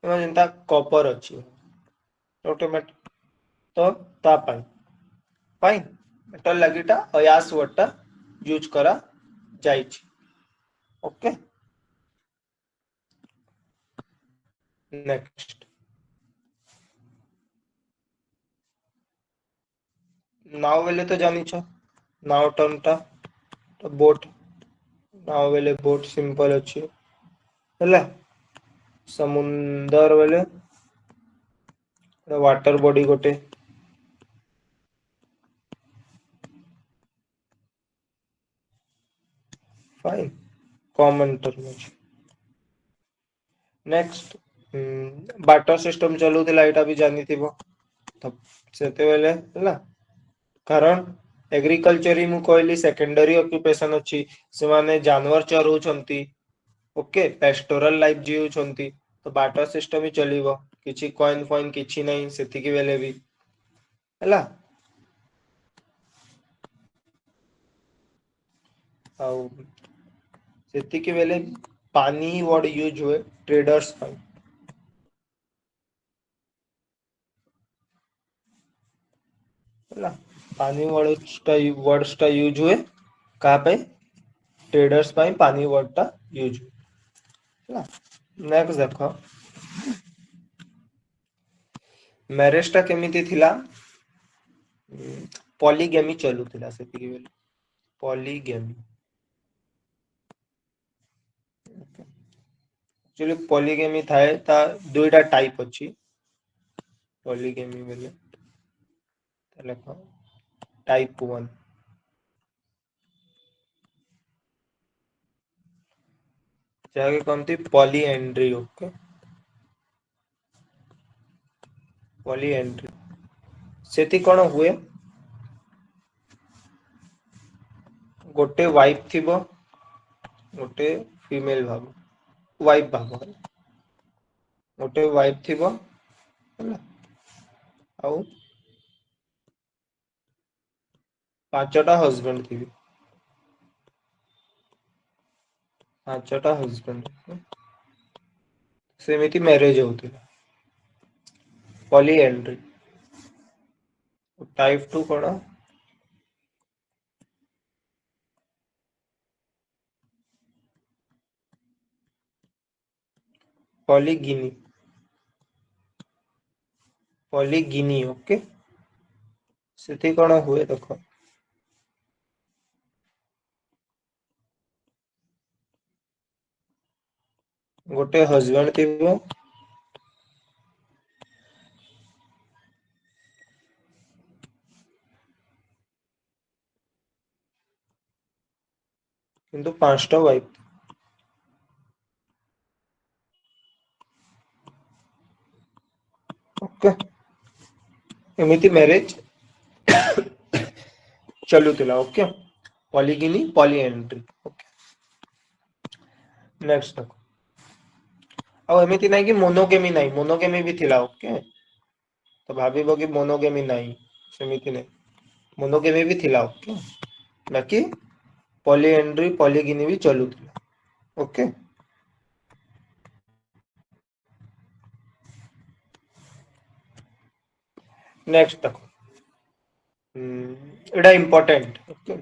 एमा जनता कॉपर अछि ऑटोमेट तो ता पाई फाइन मेटल लागिटा अयास वर्डटा यूज करा जाइछि ओके नेक्स्ट नाव बेले तो जानी छ नाव टर्मटा तो बोट नाव बेले बोट सिंपल अछि हला समुंदर बेले वाटर बॉडी गोटे फाइन कॉमन टर्म अछि नेक्स्ट बाटर सिस्टम चलुथिला एटा भी जानी थिबो तब सेते बेले हला कारण एग्रीकल्चर मु कहली सेकेंडरी ऑक्युपेशन अछि से माने जानवर चरउछंती ओके पेस्टोरल लाइफ जीउछंती तो बाटर सिस्टम ही चलीबो किछि कॉइन फॉइन किछि नहीं सेति की बेले भी हला आउ सेति की बेले पानी वर्ड यूज हुए ट्रेडर्स ପାଇଁ हला पानी वर्ड्स टा यूज हुए का पे ट्रेडर्स ପାଇଁ पानी वर्ड टा यूज हला नेक्स्ट देखो मैरिज टा केमिति थिला पॉलीगेमी चलुथिला सेति की बेले पॉलीगेमी एक्चुअली पॉलीगेमी थाए ता दुईटा टाइप अछि पॉलीगेमी बेले लेखो टाइप 1 जाके कहते पॉलीएंड्री ओके पॉलीएंड्री सेति कोन हुए गोटे वाइफ थिबो गोटे फीमेल भाब वाइफ भाब गोटे वाइफ थिबो आउ पांचटा हस्बैंड थी पांचटा हस्बैंड सेमिति मैरिज होतिला पॉलीएंड्री टाइप 2 कोन पॉलीगिनी पॉलीगिनी ओके सेति कोन हुए देखो गोटे हस्बैंड थिबो किंतु पांचटा वाइफ ओके एमिति मैरिज चलुतिला okay polygyny polyandry okay next देखो अब एमिति नहीं कि मोनोगेमी भी थिला ओके तो भाबिबो कि मोनोगेमी नहीं सेमिति नहीं मोनोगेमी भी थिला ओके बाकी पॉलीएंड्री पॉलीगिनी भी चलुतिला ओके नेक्स्ट देखो एटा इंपोर्टेंट ओके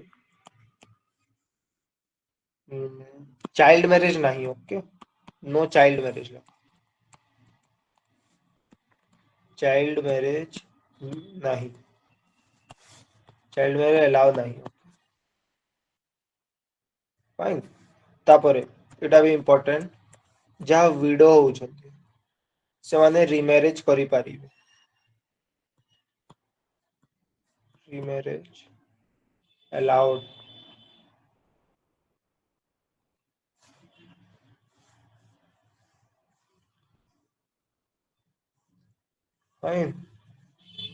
चाइल्ड मैरिज नहीं okay no child marriage child marriage नहीं चाइल्ड मैरिज अलाउ नहीं फाइन तापरे एटा भी इंपोर्टेंट जहाँ विडो होउछन्ति से माने रीमैरिज करि पारिबे remarriage allowed fine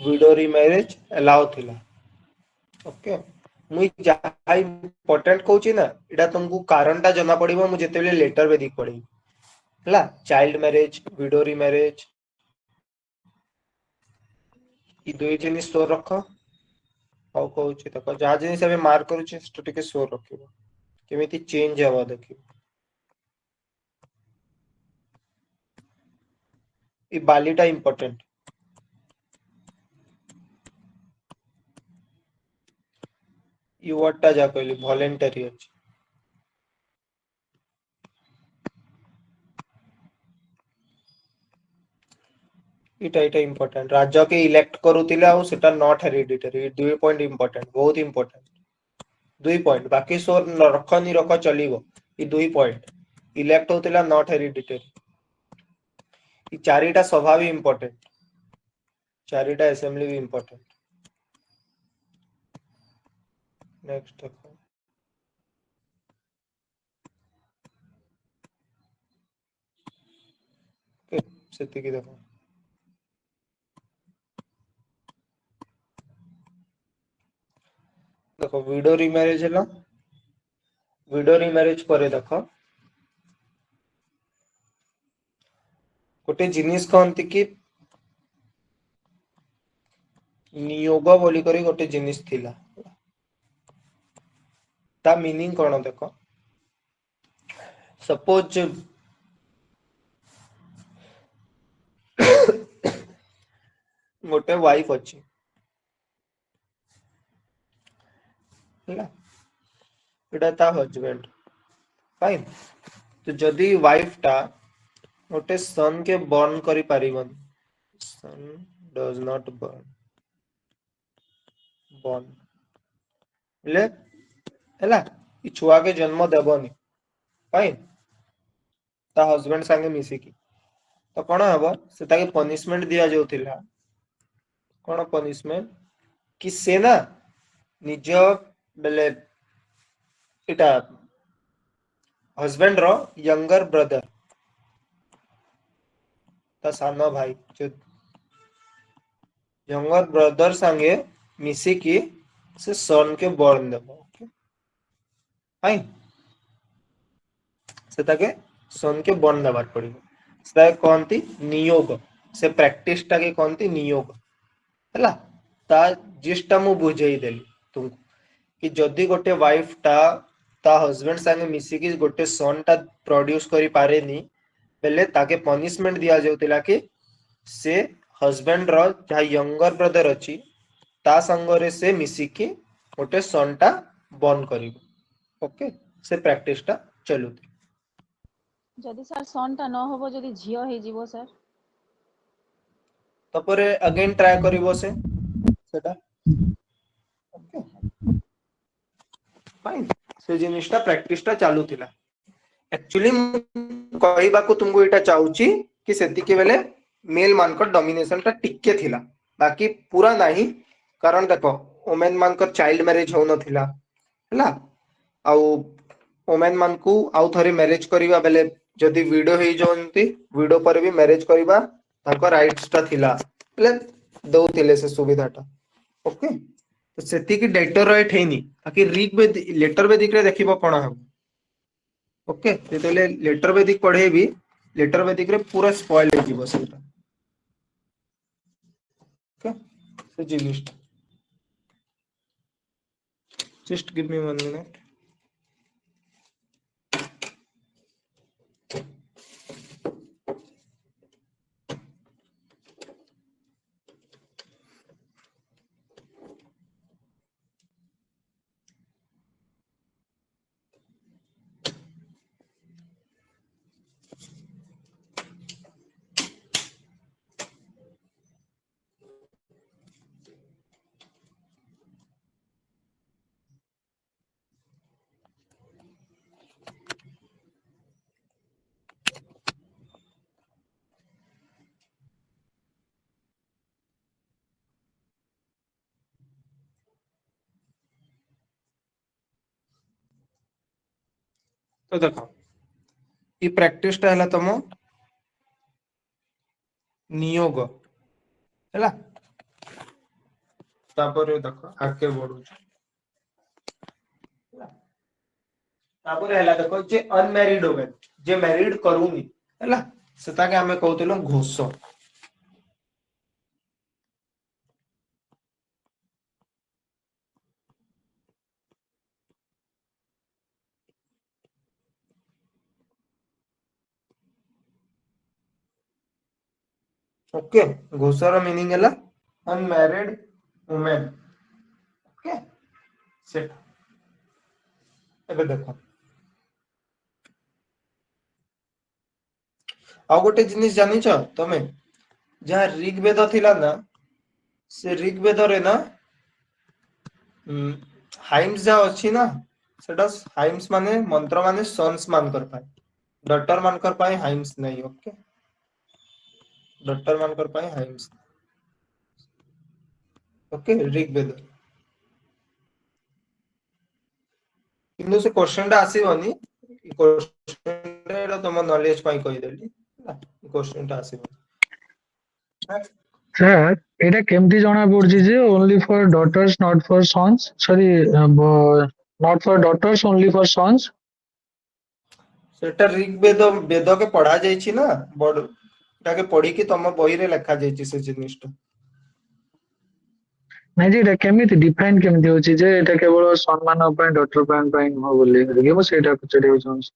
widow remarriage allow थिला ओके मुई जहाँ इंपोर्टेंट कहूची ना एटा तुमको कारणटा जना पड़िबो मु जेतेबेले लेटर वेदिक पढ़ी हला चाइल्ड मैरिज विडो रीमैरिज ई दुई जिनिस स्टोर रख ଆଉ କହୁଛି ଦେଖ ଯାହା ଜିନିଷ ଏବେ ମାର୍କ କରୁଛି ସେଟା ଟିକେ ସ୍ଲୋ ରଖିବ କେମିତି ଚେଞ୍ଜ ହବ ଦେଖିବ ଏ ବାଲିଟା ଇମ୍ପୋର୍ଟାଣ୍ଟ ई वर्डटा जा कहली वॉलंटरी अछि इटा इम्पोर्टेंट राज्य के इलेक्ट करूतिले आ सेटा नॉट हेरिडिटरी 2 पॉइंट इम्पोर्टेंट बहुत इम्पोर्टेंट 2 पॉइंट बाकी सो रखनी रख चलिबो ई 2 पॉइंट इलेक्ट होतिला नॉट हेरिडिटरी ई चारिटा सभा भी इम्पोर्टेंट चारिटा असेंबली भी इम्पोर्टेंट नेक्स्ट ओके सेति की देखो देखो विडो रीमैरिज है विडो रीमैरिज पर देखो गोटे जिनिस कहती कि नियोग बोली करी गोटे जिनिस थिला ता मीनिंग कौन देख सपोज गोटे वाइफ अच्छी एटा ता हस्बैंड फाइन तो जदि वाइफ टा गोटे सन के बर्न करि पारिबन सन डज नॉट बर्न ले हैला ई छुआ के जन्म देबनी फाइन ता हस्बैंड संगे मिसिकी तो कौन हम से ताके पनिशमेंट दिया जाउथिला कौन पनिशमेंट कि से ना निज बेले इटा हस्बैंड रो यंगर ब्रदर ता सानो भाई जो यंगर ब्रदर संगे मिसिकी से सन के बर्न देबो ओके फाइन से ताके सन के बर्न देबार पड़िबो से कहती नियोग से प्रैक्टिस टा के कहती नियोग हैला ता जिसटा मु बुझेई देली तुमको कि जदि गोटे वाइफ टा ता हस्बैंड संगे मिसिकी गोटे सन टा प्रोड्यूस करि पारेनी बेले ताके पनिशमेंट दिया जाउतिला कि से हस्बैंड रो जहा यंगर ब्रदर अछि ता संगरे से मिसिकी गोटे सन टा बर्न करिवो ओके से प्रैक्टिस टा चलुती जदि सर सन टा न होबो जदि झियो हे जीवो सर तपरे अगेन ट्राई करिवो से सेटा ओके फाइन से जिनिसटा प्रैक्टिस टा चालू थिला एक्चुअली कहबा को तुमको एटा चाहूची कि सेति के बेले मेल मानकर डोमिनेशन टा टिके थिला बाकी पूरा नाही कारण देखो वुमेन मानकर चाइल्ड मैरिज हो नथिला हैला आउ वुमेन मान को आउ थरे मैरिज करिवा बेले जदि विडो हे जोंती विडो पर भी मैरिज करिवा ताको राइट्स टा थिला बेले दउतिले से सुविधाटा ओके तो सेति की डेटर राइट हेनी बाकी रीग में लेटर में दिखरे देखिबो कोन हम ओके जेतेले लेटर वैदिक पढ़े भी लेटर वैदिक रे पूरा स्पॉइल हो जीवो सेटा okay so just give me 1 minute तो देखो ये प्रैक्टिस टा हला तमो नियोग हैला तापर देखो आके बढ़ू तापर हला देखो जे अनमैरिड होबे जे मैरिड करूनी हैला सेता के हमें कहतलो घोष ओके घोषर मीनिंग है अनमैरिड वुमेन ओके सेट एबे देखो आ गोटे जिनिस जानि छ तमे जहाँ ऋग्वेद थिला ना से ऋग्वेद रे ना हाइम्स जा अछि ना सेटा हाइम्स माने मंत्र माने सन्स मान कर पाए डॉटर मान कर पाए हाइम्स नहीं ओके डॉटर मान कर पाए हाइम्स ओके ऋग्वेद किंतु से क्वेश्चन टा आसीबनी क्वेश्चन टा तुम नॉलेज पाई कहि देली क्वेश्चन टा आसीबनी Sir, এটা কেমতি জনা পড়ছি যে only for daughters, not for sons. Sorry, not for daughters, only for sons. सेटा ऋग्वेद वेद के पढ़ा जाई छी ना बड़ ताके पढ़ी कि तम बही रे लिखा जाई छी से जिनिसटा ନାଇଁ ଯେ ଏଟା କେମିତି ଡିଫାଇନ୍ କେମିତି ହଉଛି ଯେ ଏଟା କେବଳ son ମାନଙ୍କ ପାଇଁ daughter ପାଇଁ ନୁହଁ ବୋଲି ମୁଁ ସେଇଟା ପଚାରିବାକୁ ଚାହୁଁଛି।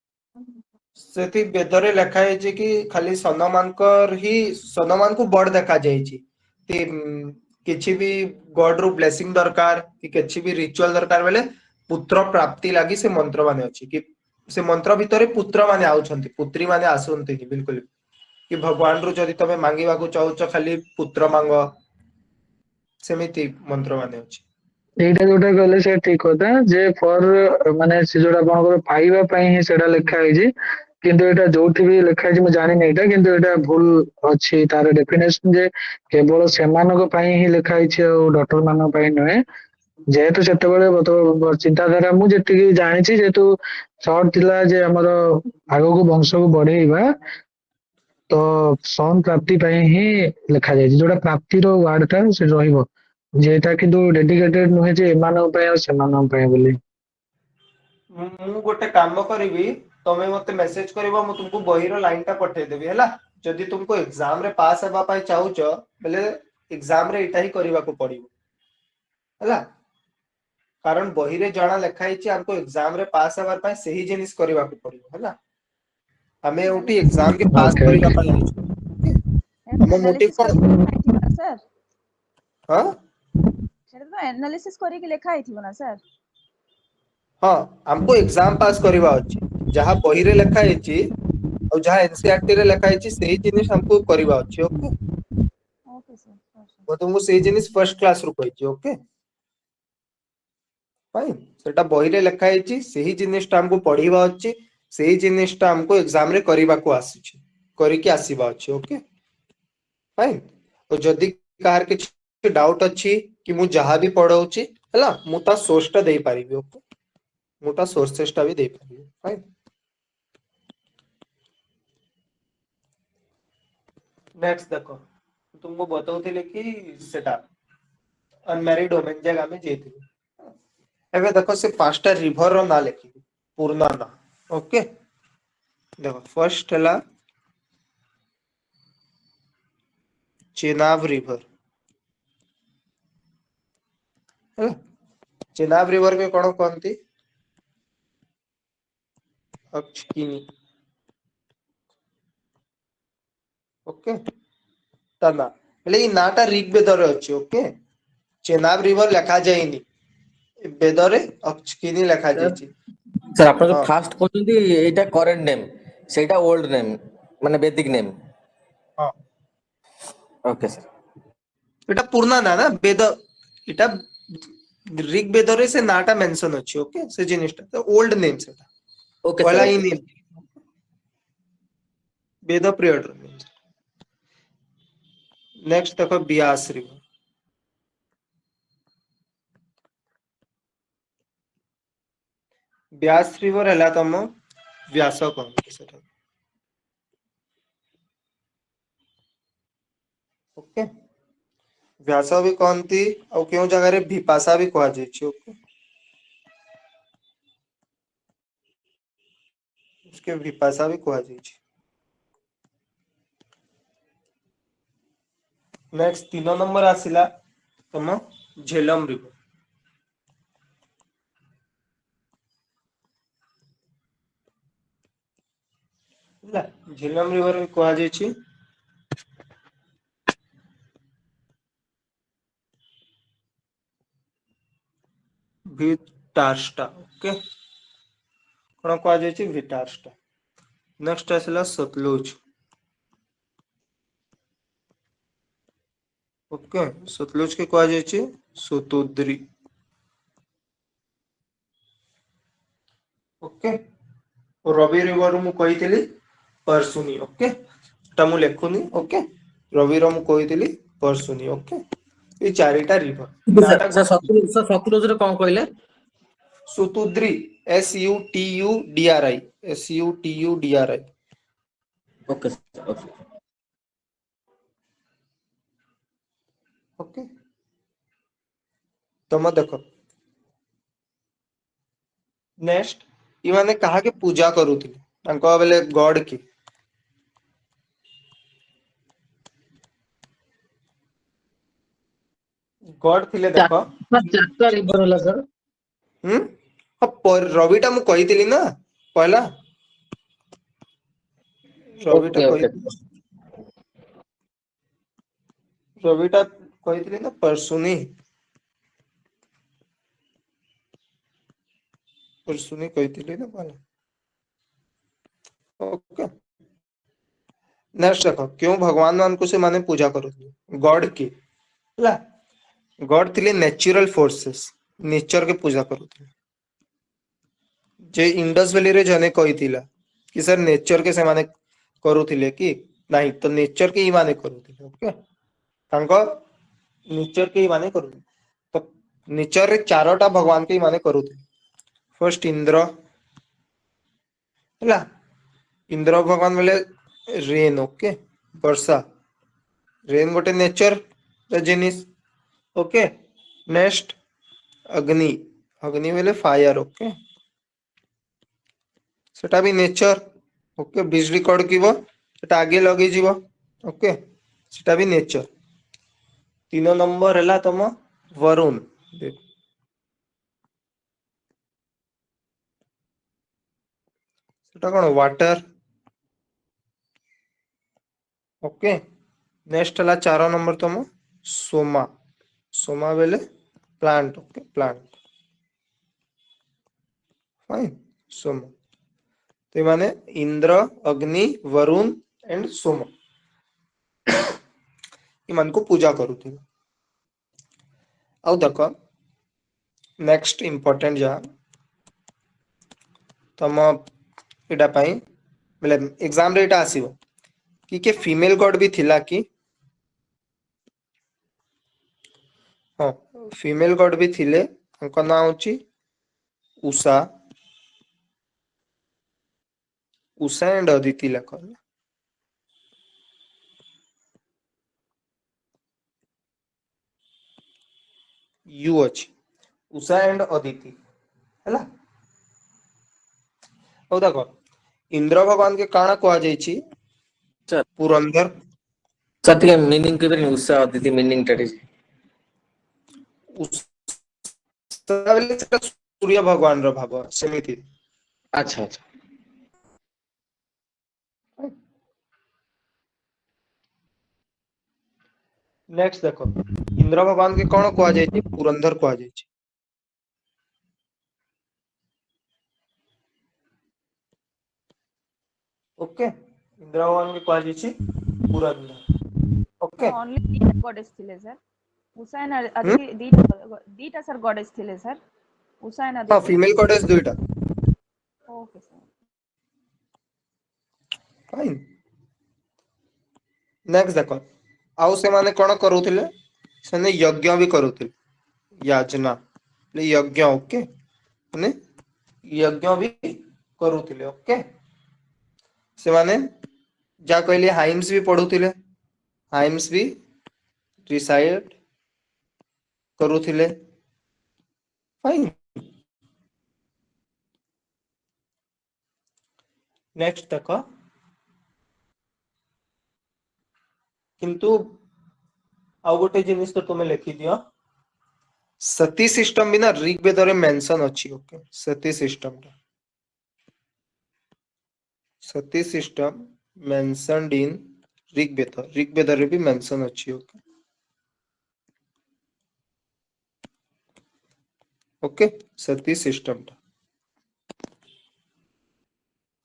सेति वेदरे लिखा है जे कि खाली सनमानकर ही सनमान को बड़ देखा जाई छी ती किछि भी गॉड रो ब्लेसिंग दरकार कि किछि भी रिचुअल दरकार बेले पुत्र प्राप्ति लागि से मंत्र माने अछि कि से मंत्र भितरे पुत्र माने आउछंती पुत्री माने आसुंती बिल्कुल कि भगवान रो जदि तमे मांगीबा को चाहूछ खाली पुत्र मांग सेमिति मंत्र माने अछि এইটা ଯୋଉଟା କହିଲେ ସେ ଠିକ କଥା ଯେ ଫର ମାନେ ସେ ଯୋଉଟା ଆପଣଙ୍କର ପାଇବା ପାଇଁ ହିଁ ସେଟା ଲେଖା ହେଇଛି, କିନ୍ତୁ ଏଇଟା ଯୋଉଠି ବି ଲେଖା ହେଇଛି ମୁଁ ଜାଣିନି ଏଇଟା, କିନ୍ତୁ ଏଇଟା ଭୁଲ ଅଛି ତାର ଡେଫିନେସନ ଯେ କେବଳ ସେମାନଙ୍କ ପାଇଁ ହିଁ ଲେଖା ହେଇଛି ଆଉ ଡକ୍ଟର ମାନଙ୍କ ପାଇଁ ନୁହେଁ। ଯେହେତୁ ସେତେବେଳେ ଚିନ୍ତାଧାରା ମୁଁ ଯେତିକି ଜାଣିଛି, ଯେହେତୁ ସର୍ଟ ଥିଲା ଯେ ଆମର ଆଗକୁ ବଂଶକୁ ବଢେଇବା, ତ ସନ୍ ପ୍ରାପ୍ତି ପାଇଁ ହିଁ ଲେଖାଯାଇଛି, ଯୋଉଟା ପ୍ରାପ୍ତିର ୱାର୍ଡ ଟା ସେଠି ରହିବ, ଯେଟା କିନ୍ତୁ ଡେଡିକେଟେଡ ନୁହେଁ ଯେ ଏମାନଙ୍କ ପାଇଁ ଆଉ ସେମାନଙ୍କ ପାଇଁ ବୋଲି। ମୁଁ ଗୋଟେ କାମ କରିବି, ତମେ ମତେ ମେସେଜ କରିବ, ମୁଁ ତୁମକୁ ବହିର ଲାଇନ ଟା ପଠେଇଦେବି ହେଲା। ଯଦି ତୁମକୁ ଏକ୍ସାମ ରେ ପାସ୍ ହେବା ପାଇଁ ଚାହୁଁଛ ବୋଲେ ଏକ୍ସାମ ରେ ଏଇଟା ହିଁ କରିବାକୁ ପଡିବ ହେଲା। କାରଣ ବହିରେ ଜଣା ଲେଖା ହେଇଛି ଆମକୁ ଏକ୍ସାମ ରେ ପାସ୍ ହେବା ପାଇଁ ସେହି ଜିନିଷ କରିବାକୁ ପଡିବ ହେଲା। ଆମେ ଏଉଠି Analysis ଏକ୍ସାମ କେ ପାସ୍ ଓକେ କରିବା ଓକେ। ପାଇଁ ଆଇଛୁ। ଓକେ, ଆମ ମୋଟିଭ analysis କଣ? କରିକି ଲେଖା ହେଇଥିବ ନା ସାର୍? ହଁ ସେଟା ତ analysis କରିକି ଲେଖା ହେଇଥିବ ନା ସାର୍? ହଁ, ଆମକୁ ଏକ୍ସାମ ପାସ୍ କରିବା ଅଛି। ଯାହା ବହିରେ ଲେଖା ହେଇଛି ଆଉ ଯାହା ଏନସିଆରଟି ରେ ଲେଖା ହେଇଛି ସେଇ ଜିନିଷ ଆମକୁ କରିବା ଅଛି। Okay, okay sir, sure, sure. ମୁଁ ତୁମକୁ ସେଇ ଜିନିଷ ଫର୍ଷ୍ଟ କ୍ଲାସ ରୁ କହିଛି। ଓକେ ଭାଇ, ସେଟା ବହିରେ ଲେଖା ହେଇଛି, ସେହି ଜିନିଷଟା ଆମକୁ ପଢିବା ଅଛି, ସେଇ ଜିନିଷଟା ଆମକୁ ଏକ୍ସାମ ରେ କରିବାକୁ ଆସିଛି, କରିକି ଆସିବା ଅଛି। Okay fine. ତ ଯଦି କାହାର କିଛି ଡାଉଟ ଅଛି କି ମୁଁ ଯାହା ବି ପଢଉଛି ହେଲା, ମୁଁ ତା ସୋର୍ସ ଟା ଦେଇପାରିବି। ଓକେ, ମୁଁ ତା ସୋର୍ସେସ ଟା ବି ଦେଇପାରିବି। ଫାଇନ, नेक्स्ट देखो, तुमको बताउଥିଲି କି ସେଟା ଅନମ୍ୟାରିଡ ଓମେନ ଯାକ ଆମେ ଯାଇଥିଲୁ। ଏବେ ଦେଖ ସେ ପାଞ୍ଚଟା ରିଭର ର ନାଁ ଲେଖିବି, ପୂର୍ଣ୍ଣ ନାଁ। ଓକେ, ଦେଖ ଫର୍ଷ୍ଟ ହେଲା ଚେନାବ ରିଭର ହେଲା। ଚେନାବ ରିଭର କେ କଣ କହନ୍ତି? ଅକ୍ସକିନି। ଓକେ, ତା ନା ହେଲେ ଏଇ ନାଁ ଟା ରିକ୍ ବେଦରେ ଅଛି। ଓକେ, ଚେନାବ ରିଭର ଲେଖା ଯାଇନି ବେଦରେ, ଅକ୍ସକିନି ଲେଖା ଯାଇଛି। ସାର୍ ଆପଣ ଯୋଉ ହଁ ଫାଷ୍ଟ କହୁଛନ୍ତି ଏଇଟା କରେଣ୍ଟ ନେମ୍, ସେଇଟା ଓଲ୍ଡ ନେମ୍ ମାନେ ବେଦିକ ନେମ୍। ହଁ, ଓକେ ସାର୍। ଏଟା ପୁରୁଣା ନାଁ ନା ବେଦ, ଏଟା ରିକ୍ ବେଦରେ ସେ ନାଁ ଟା ମେନସନ ଅଛି। ଓକେ, ସେ ଜିନିଷଟା ଓଲ୍ଡ ନେମ୍ ସେଟା ଓକେ ସାର୍ ପହଲା ହିଁ ଓକେ। ନେମ୍ ବେଦ ପିରିୟଡ। ନେକ୍ସଟ ଦେଖ ବ୍ୟାସ ରିଭର। ବ୍ୟାସ ରିଭର ହେଲା ତମ ବ୍ୟାସ କହନ୍ତି ସେଟା। ଓକେ, ବ୍ୟାସ ବି କହନ୍ତି, ଆଉ କେଉଁ ଜାଗାରେ ବିପାଶା ବି କୁହାଯାଇଛି। ଓକେ, उसके विपाशा भी କୁହାଯାଇଛି। ନେକ୍ସଟ 3 ନମ୍ବର ଆସିଲା ତମ ଝେଲମ ରିଭର। ହେଲା, ଝେଲମ ରିଭର କୁହାଯାଇଛି ଭିଟାର୍ଷ୍ଟା। ଓକେ, କଣ କୁହାଯାଇଛି? ଭିଟାର୍ଷ୍ଟା। ନେକ୍ସଟ ଆସିଲା ସତଲୁଜ। ଓକେ, ସତଲୁଜ କେ କୁହାଯାଇଛି ସତୁଦ୍ରି। ଓକେ, ରବି ରିଭର ମୁଁ କହିଥିଲି ପରଶୁନି। ଓକେ, ଟା ମୁଁ ଲେଖୁନି। ଓକେ, ରବିର ମୁଁ କହିଥିଲି ପରଶୁନି। ଓକେ, ଏଇ ଚାରିଟା ରିଭର ନାଟା ସାର୍ ସତଲୁଜରେ କଣ କହିଲେ? ସୁତୁଦ୍ରି, SUTUDRI, SUTUDRI। Okay sir okay. Okay, ତମ ଦେଖ ନେକ୍ସଟ ଇମାନେ କାହାକେ ପୂଜା କରୁଥିଲେ, ତାଙ୍କ ବେଲେ ଗଡ କି? ଗଡ ଥିଲେ ଦେଖ। ଚାରିଟା ରିଭର ହେଲା ସାର୍। ହୁଁ, ରବି ଟା ମୁଁ କହିଥିଲି ନା ପହଲା। ରବିଟା ଓକେ ଓକେ। କହିଥିଲି, ରବିଟା କହିଥିଲି ନା ପରଶୁନି। ପରଶୁନି କହିଥିଲି ନା ପହଲା। ଓକେ, ନେକ୍ସଟ ଦେଖ କେଉଁ ଭଗବାନ ମାନଙ୍କୁ ସେମାନେ ପୂଜା କରୁଥିଲେ? ଗଡ କି ହେଲା, ଗଡ ଥିଲେ ନ୍ୟାଚୁରାଲ ଫୋର୍सेସ। नेचर के पूजा करूथिले जे इंडस वैली रे जने कहिथिला कि सर नेचर के से माने करूथिले कि नहीं तो नेचर के ही माने करूथिले ओके तांको नेचर के ही माने करूथिले तो नेचर रे चारोटा भगवान के ही माने करूथिले फर्स्ट इंद्र ହେଲା इंद्र भगवान बोले रेन ओके वर्षा रेन गोटे नेचर जिनिस ओके नेक्स्ट अग्नि अग्नि बोले फायर ओके सेटा भी नेचर ओके बिजली कड़किबो सेटा आगे लगे जीवो ओके सेटा भी नेचर तीन नंबर हैला तम वरुण सेटा कोन वाटर ओके नेक्स्ट हैला 4 नंबर तम सोमा सोमा बेले plant okay plant fine Soma तो माने इंद्र अग्नि वरुण एंड सोम इन को पूजा करूथि आउ देख नेक्स्ट इंपोर्टेंट जा तम एटा पई मतलब एग्जाम रे एटा आसीबो कि के फीमेल गॉड भी थिला कि हां फीमेल गॉड भी थिले उनका नाम होची उषा उषा एंड अदिति लखल यू अछि उषा एंड अदिति हैला हो देखो इंद्र भगवान के काना कहा जाय छी सर पुरंदर सर टिके मीनिंग के उषा अदिति मीनिंग टा उषा बेले सेटा सूर्य भगवान रो भाव सेमिति अच्छा अच्छा नेक्स्ट देखो इंद्र भगवान के कौन कहा जाय छी पुरंदर कहा जाय छी ओके इंद्र भगवान के कहा जाय छी पुरंदर ओके ओनली दीटा गॉडेस थिले सर उषा एंड अदिति दीटा सर गॉडेस थिले सर उषा एंड हां अदिति फीमेल गॉडेस दुईटा ओके सर फाइन नेक्स्ट देखो आउ से माने कोन करूथिले सेने यज्ञ भी करूथिले याजना यज्ञ ओके माने यज्ञ भी करूथिले ओके से माने जा कहले हाइम्स भी पढुथिले हाइम्स भी रिसाइड करूथिले फाइन नेक्स्ट देखो किंतु आउ गोटे जिनिस तो तुम्हें लिखि दियो सती सिस्टम बिना ऋग्वेद रे मेंशन अछि okay sati system sati system mentioned in Rigveda रे भी मेंशन अछि okay okay sati system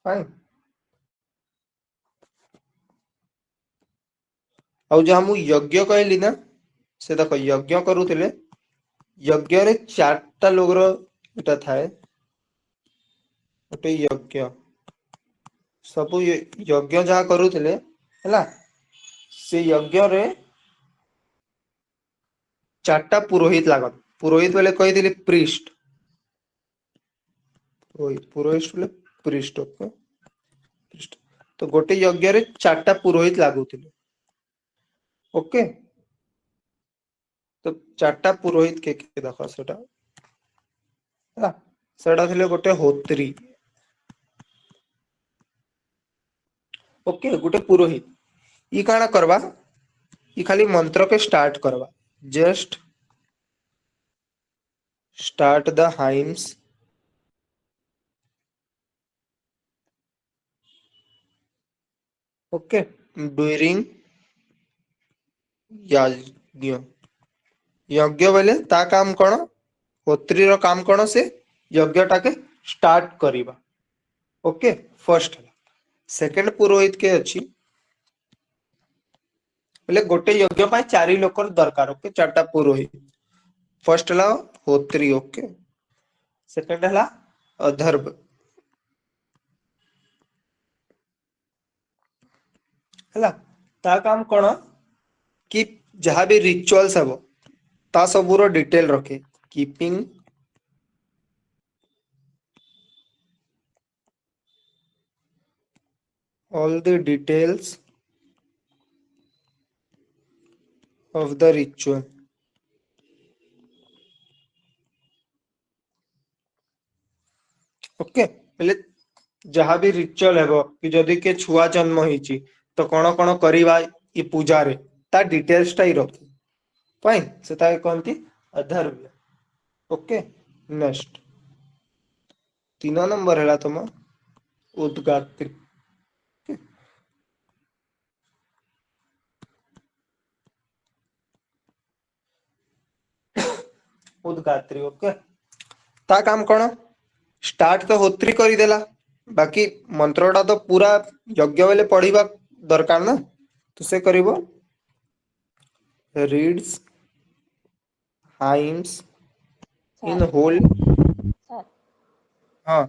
fine आउ जो हम यज्ञ कहली ना से देखो यज्ञ करूथिले यज्ञ रे चारटा लोग रो एटा थाए गोटे यज्ञ सब यज्ञ जहाँ करूथिले हैला से यज्ञ रे चारटा पुरोहित लागत पुरोहित बोले कहिथिले प्रीस्ट पुरोहित बोले प्रीस्ट ओके प्रीस्ट तो गोटे यज्ञ रे चारटा पुरोहित लागुथिले ओके तो चारटा पुरोहित के देखो सेटा हैला सेटा थिले गोटे होत्री ओके गोटे पुरोहित ई काना करबा ई खाली मंत्र के स्टार्ट करबा just start the hymns okay during यज्ञ यज्ञ बोले ता काम कोन होत्री रो काम कोन से यज्ञ टाके स्टार्ट करिबा ओके फर्स्ट सेकंड पुरोहित के अछि बोले गोटे यज्ञ पाई चारि लोकर दरकार ओके चारटा पुरोहित फर्स्ट हला होत्री ओके सेकंड हला अधर्व हला ता काम कोन कि जहाँ भी रिचुअल्स हबो ता सबूरो डिटेल रखे keeping all the details of the ritual okay पहले जहाँ भी रिचुअल हेबो कि जदि के छुआ जन्म होईची तो कोन कोन करिवा ई पूजा रे ता डिटेल्स ता ही रखी फाइन सेता कोनती अधर्व्य ओके नेक्स्ट 3 नंबर हैला तुम उद्गात्री उद्गात्री ओके ता काम कोन स्टार्ट तो होत्री करी देला बाकी मंत्रटा तो पूरा यज्ञ बेले पढ़िबा दरकार ना तो से करिवो रीड्स हाइम्स इन ସାର୍ होल ସାର୍ हाँ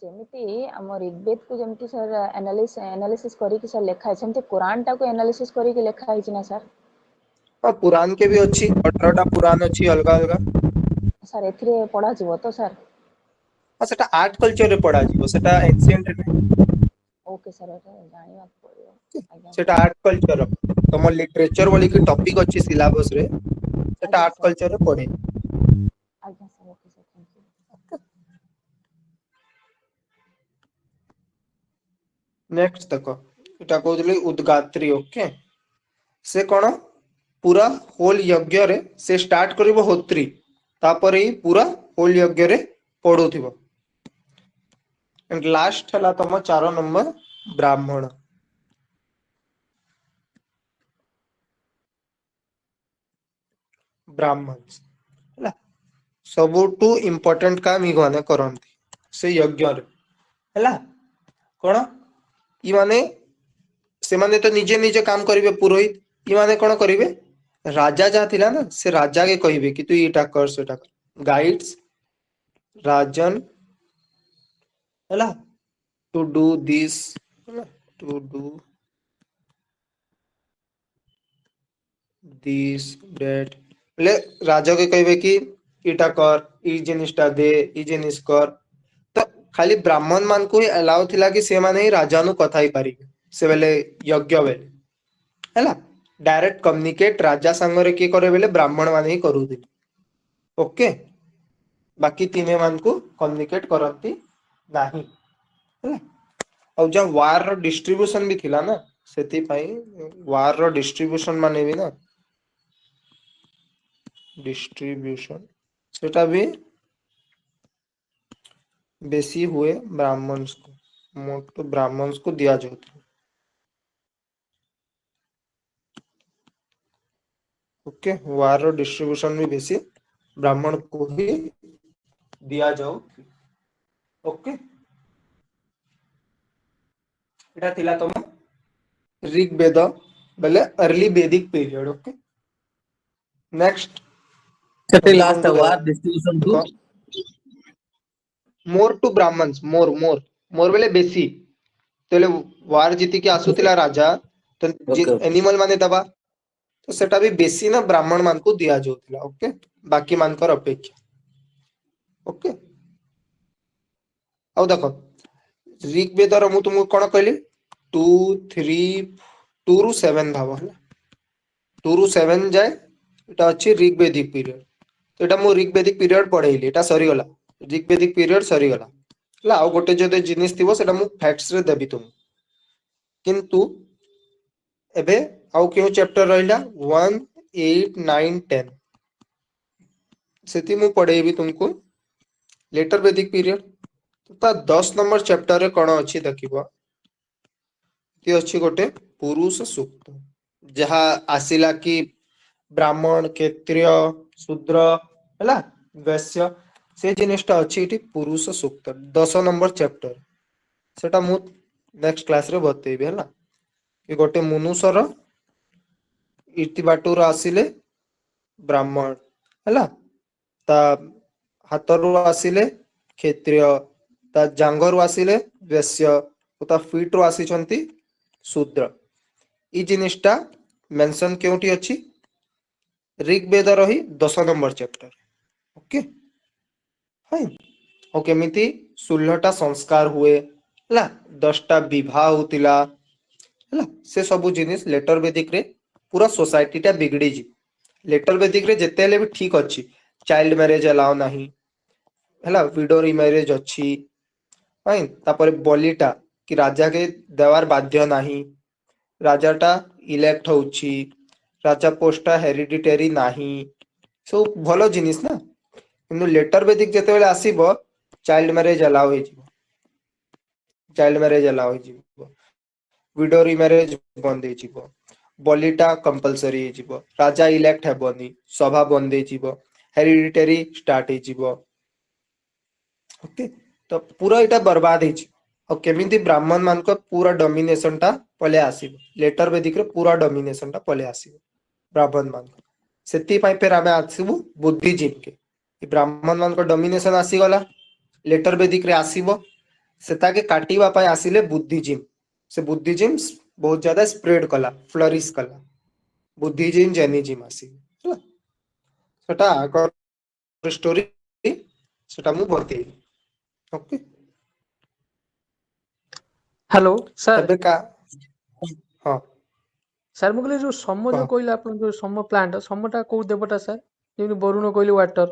ଯେମିତି ଆମ ଋଗ୍ବେଦକୁ ଯେମିତି ସାର୍ ଆନାଲିସିସ୍ କରିକି ସାର୍ ଲେଖା ହେଇଛି ସେମିତି କୁରାନଟାକୁ ଆନାଲିସିସ୍ କରିକି ଲେଖା ହେଇଛି ନା ସାର୍ हाँ पुराण के भी अच्छी 18टा पुराण अच्छी अलगा अलगा ସାର୍ ଏଥିରେ ପଢ଼ାଯିବ ତ ସାର୍ हाँ सेटा आर्ट कल्चर रे पढ़ा जीवो सेटा एंशिएंट रे ओके ସାର୍ ଏଇଟା ଜାଣିବାକୁ ପଡ଼ିବ ଆଜ୍ଞା सेटा आर्ट कल्चर तम लिटरेचर बोली कि टॉपिक अच्छी सिलेबस रे सेटा ଆଜ୍ଞା आर्ट ସାର୍ कल्चर रे पढ़े ଆଜ୍ଞା sir okay sir thank you next देखो एटा कहउतली उद्गात्री ओके से कोन पूरा होल यज्ञ रे से स्टार्ट करिवो होत्री तापर ही पूरा होल यज्ञ रे पढुथिबो एंड लास्ट हला तम 4 नंबर ब्राह्मण ब्राह्मण हला सबुटू इंपोर्टेंट काम ई गने करंती से यज्ञ रे हला कोन ई माने से माने तो निजे निजे काम करिवे पुरोहित ई माने कोन करिवे राजा जा थिला ना से राजा के कहिबे कि तू इटा कर सेटा कर गाइड्स राजन हला to do this to do this date ले राजा के कहिबे कि इटा कर ई जिनिसटा दे ई जिनिस कर तो खाली ब्राह्मण मान को ही अलाउ थिला कि से माने ही राजा नु कथा ही पारी से बेले यज्ञ बेले हैला डायरेक्ट कम्युनिकेट राजा संगरे की करे बेले ब्राह्मण माने ही करूथिले ओके बाकी तीने मान को कम्युनिकेट करंती नाही हैला और जब वार रो डिस्ट्रीब्यूशन भी थिला ना सेति पई वार रो डिस्ट्रीब्यूशन माने भी ना डिस्ट्रीब्यूशन सेटा भी बेसी हुए ब्राह्मण्स को मोट ब्राह्मण्स को दिया जाता ओके वार डिस्ट्रीब्यूशन भी बेसी ब्राह्मण को ही दिया जाओ ओके एटा थिला तम ऋग्वेद बेले early Vedic period okay next सेटे last war distribution to more to Brahmins more more more बेले बेसी तेले वार जीती के आसुतिला राजा तो ओके एनिमल माने दबा तो सेटा भी बेसी ना ब्राह्मण मान को दिया जाउतिला ओके बाकी मानकर अपेक्षा ओके आउ देखो ऋग्वेद रो मु तुमको कोन कहली 2 3 2 रु 7 भाव हला 2 रु 7 जाए एटा अछि ऋग्वेदिक पीरियड तो एटा मु ऋग्वेदिक पीरियड पढैली एटा सरी गला ऋग्वेदिक पीरियड सरी गला हला आउ गोटे जदे जिनिस थिबो सेटा मु फैक्ट्स रे देबी तुम किंतु एबे आउ क्यों चैप्टर रहिला 1 8 9 10 सेति मु पढेबी तुमको लेटर वैदिक पीरियड तो 10 नंबर चैप्टर रे कोन अछि देखिबो ती अछि गोटे पुरुष सूक्त जहा आसिला कि ब्राह्मण क्षत्रिय शूद्र हला वैश्य से जिनिसटा अछि इटी पुरुष सूक्त 10 नंबर चैप्टर सेटा मु नेक्स्ट क्लास रे बतेबी हला कि गोटे मनुष्यर इति बाटुर आसिले ब्राह्मण ହେଲା ତା ହାତରୁ ଆସିଲେ କ୍ଷତ୍ରିୟ ତା ଜାଙ୍ଘରୁ ଆସିଲେ ବେଶ୍ୟ ଓ ତା ଫିଟ୍ ରୁ ଆସିଛନ୍ତି ଶୂଦ୍ର ଏଇ ଜିନିଷଟା ମେନସନ କେଉଁଠି ଅଛି ଋଗ୍ବେଦର ହିଁ 10 ନମ୍ବର ଚैप्टर ओके फाइन ଆଉ କେମିତି 16ଟା ସଂସ୍କାର ହୁଏ ହେଲା 10ଟା ବିବାହ ହଉଥିଲା ହେଲା ସେ ସବୁ ଜିନିଷ ଲେଟର ବେଦିକ ରେ ପୁରା सोसाइटी ଟା ବିଗିଡି ଯିବ ଲେଟର ବେଦିକ ରେ ଯେତେ ହେଲେ ବି ଠିକ ଅଛି ଚାଇଲ୍ଡ ମ୍ୟାରେଜ ଆଲାଉ ନାହିଁ ହେଲା विडो ରିମ୍ୟାରେଜ ଅଛି फाइन ତାପରେ ବଲିଟା କି ରାଜା କେ ଦେବାର ବାଧ୍ୟ ନାହିଁ ରାଜାଟା ଇଲେକ୍ଟ ହଉଛି ରାଜା ପୋଷ୍ଟଟା ହେରିଡିଟେରୀ ନାହିଁ ସବୁ ଭଲ ଜିନିଷ ନା କିନ୍ତୁ ଲେଟର ବେଦିକ ଯେତେବେଳେ ଆସିବ ଚାଇଲ୍ଡ ମ୍ୟାରେଜ ଆଲାଉ ହେଇଯିବ ଚାଇଲ୍ଡ ମ୍ୟାରେଜ ଆଲାଉ ହେଇଯିବ विडो ରିମ୍ୟାରେଜ ବନ୍ଦ ହେଇଯିବ ବଲିଟା କମ୍ପଲସରି ହେଇଯିବ ରାଜା ଇଲେକ୍ଟ ହେବନି ସଭା ବନ୍ଦ ହେଇଯିବ ହେରିଡିଟେରୀ ଷ୍ଟାର୍ଟ ହେଇଯିବ ଓକେ ତ ପୁରା ଏଇଟା ବର୍ବାଦ ହେଇଛି ଆଉ କେମିତି ବ୍ରାହ୍ମଣ ମାନଙ୍କ ପୁରା ଡମିନେସନ ଟା ପଳେଇ ଆସିବ ଲେଟର ବେଦିକରେ ପୁରା ଡମିନେସନ ଟା ପଳେଇ ଆସିବ ବ୍ରାହ୍ମଣ ମାନଙ୍କ ସେଥିପାଇଁ ଫେର ଆମେ ଆସିବୁ ବୁଦ୍ଧିଜିମ କେ ବ୍ରାହ୍ମଣ ମାନଙ୍କ ଡମିନେସନ ଆସିଗଲା ଲେଟର ବେଦିକରେ ଆସିବ ସେତାକେ କାଟିବା ପାଇଁ ଆସିଲେ ବୁଦ୍ଧିଜିମ ସେ ବୁଦ୍ଧିଜିମ ବହୁତ ज्यादा ସ୍ପ୍ରେଡ କଲା ଫ୍ଲରିଶ କଲା ବୁଦ୍ଧିଜିମ ଜେନିଜିମ ଆସିବ ହେଲା ସେଟା ଆଗ ଷ୍ଟୋରି ସେଟା ମୁଁ ବତେଇବି ଓକେ ହ୍ୟାଲୋ ସାର୍ ଏବେ କା ହଁ ସାର୍ ମୁଁ କହିଲି ଯୋଉ ସମ କହ ଯୋଉ କହିଲେ ଆପଣ ଯୋଉ ସମ ପ୍ଲାଣ୍ଟ ସମଟା କୋଉ ଦେବତା ସାର୍ ଯେମିତି ବରୁଣ କହିଲେ ୱାଟର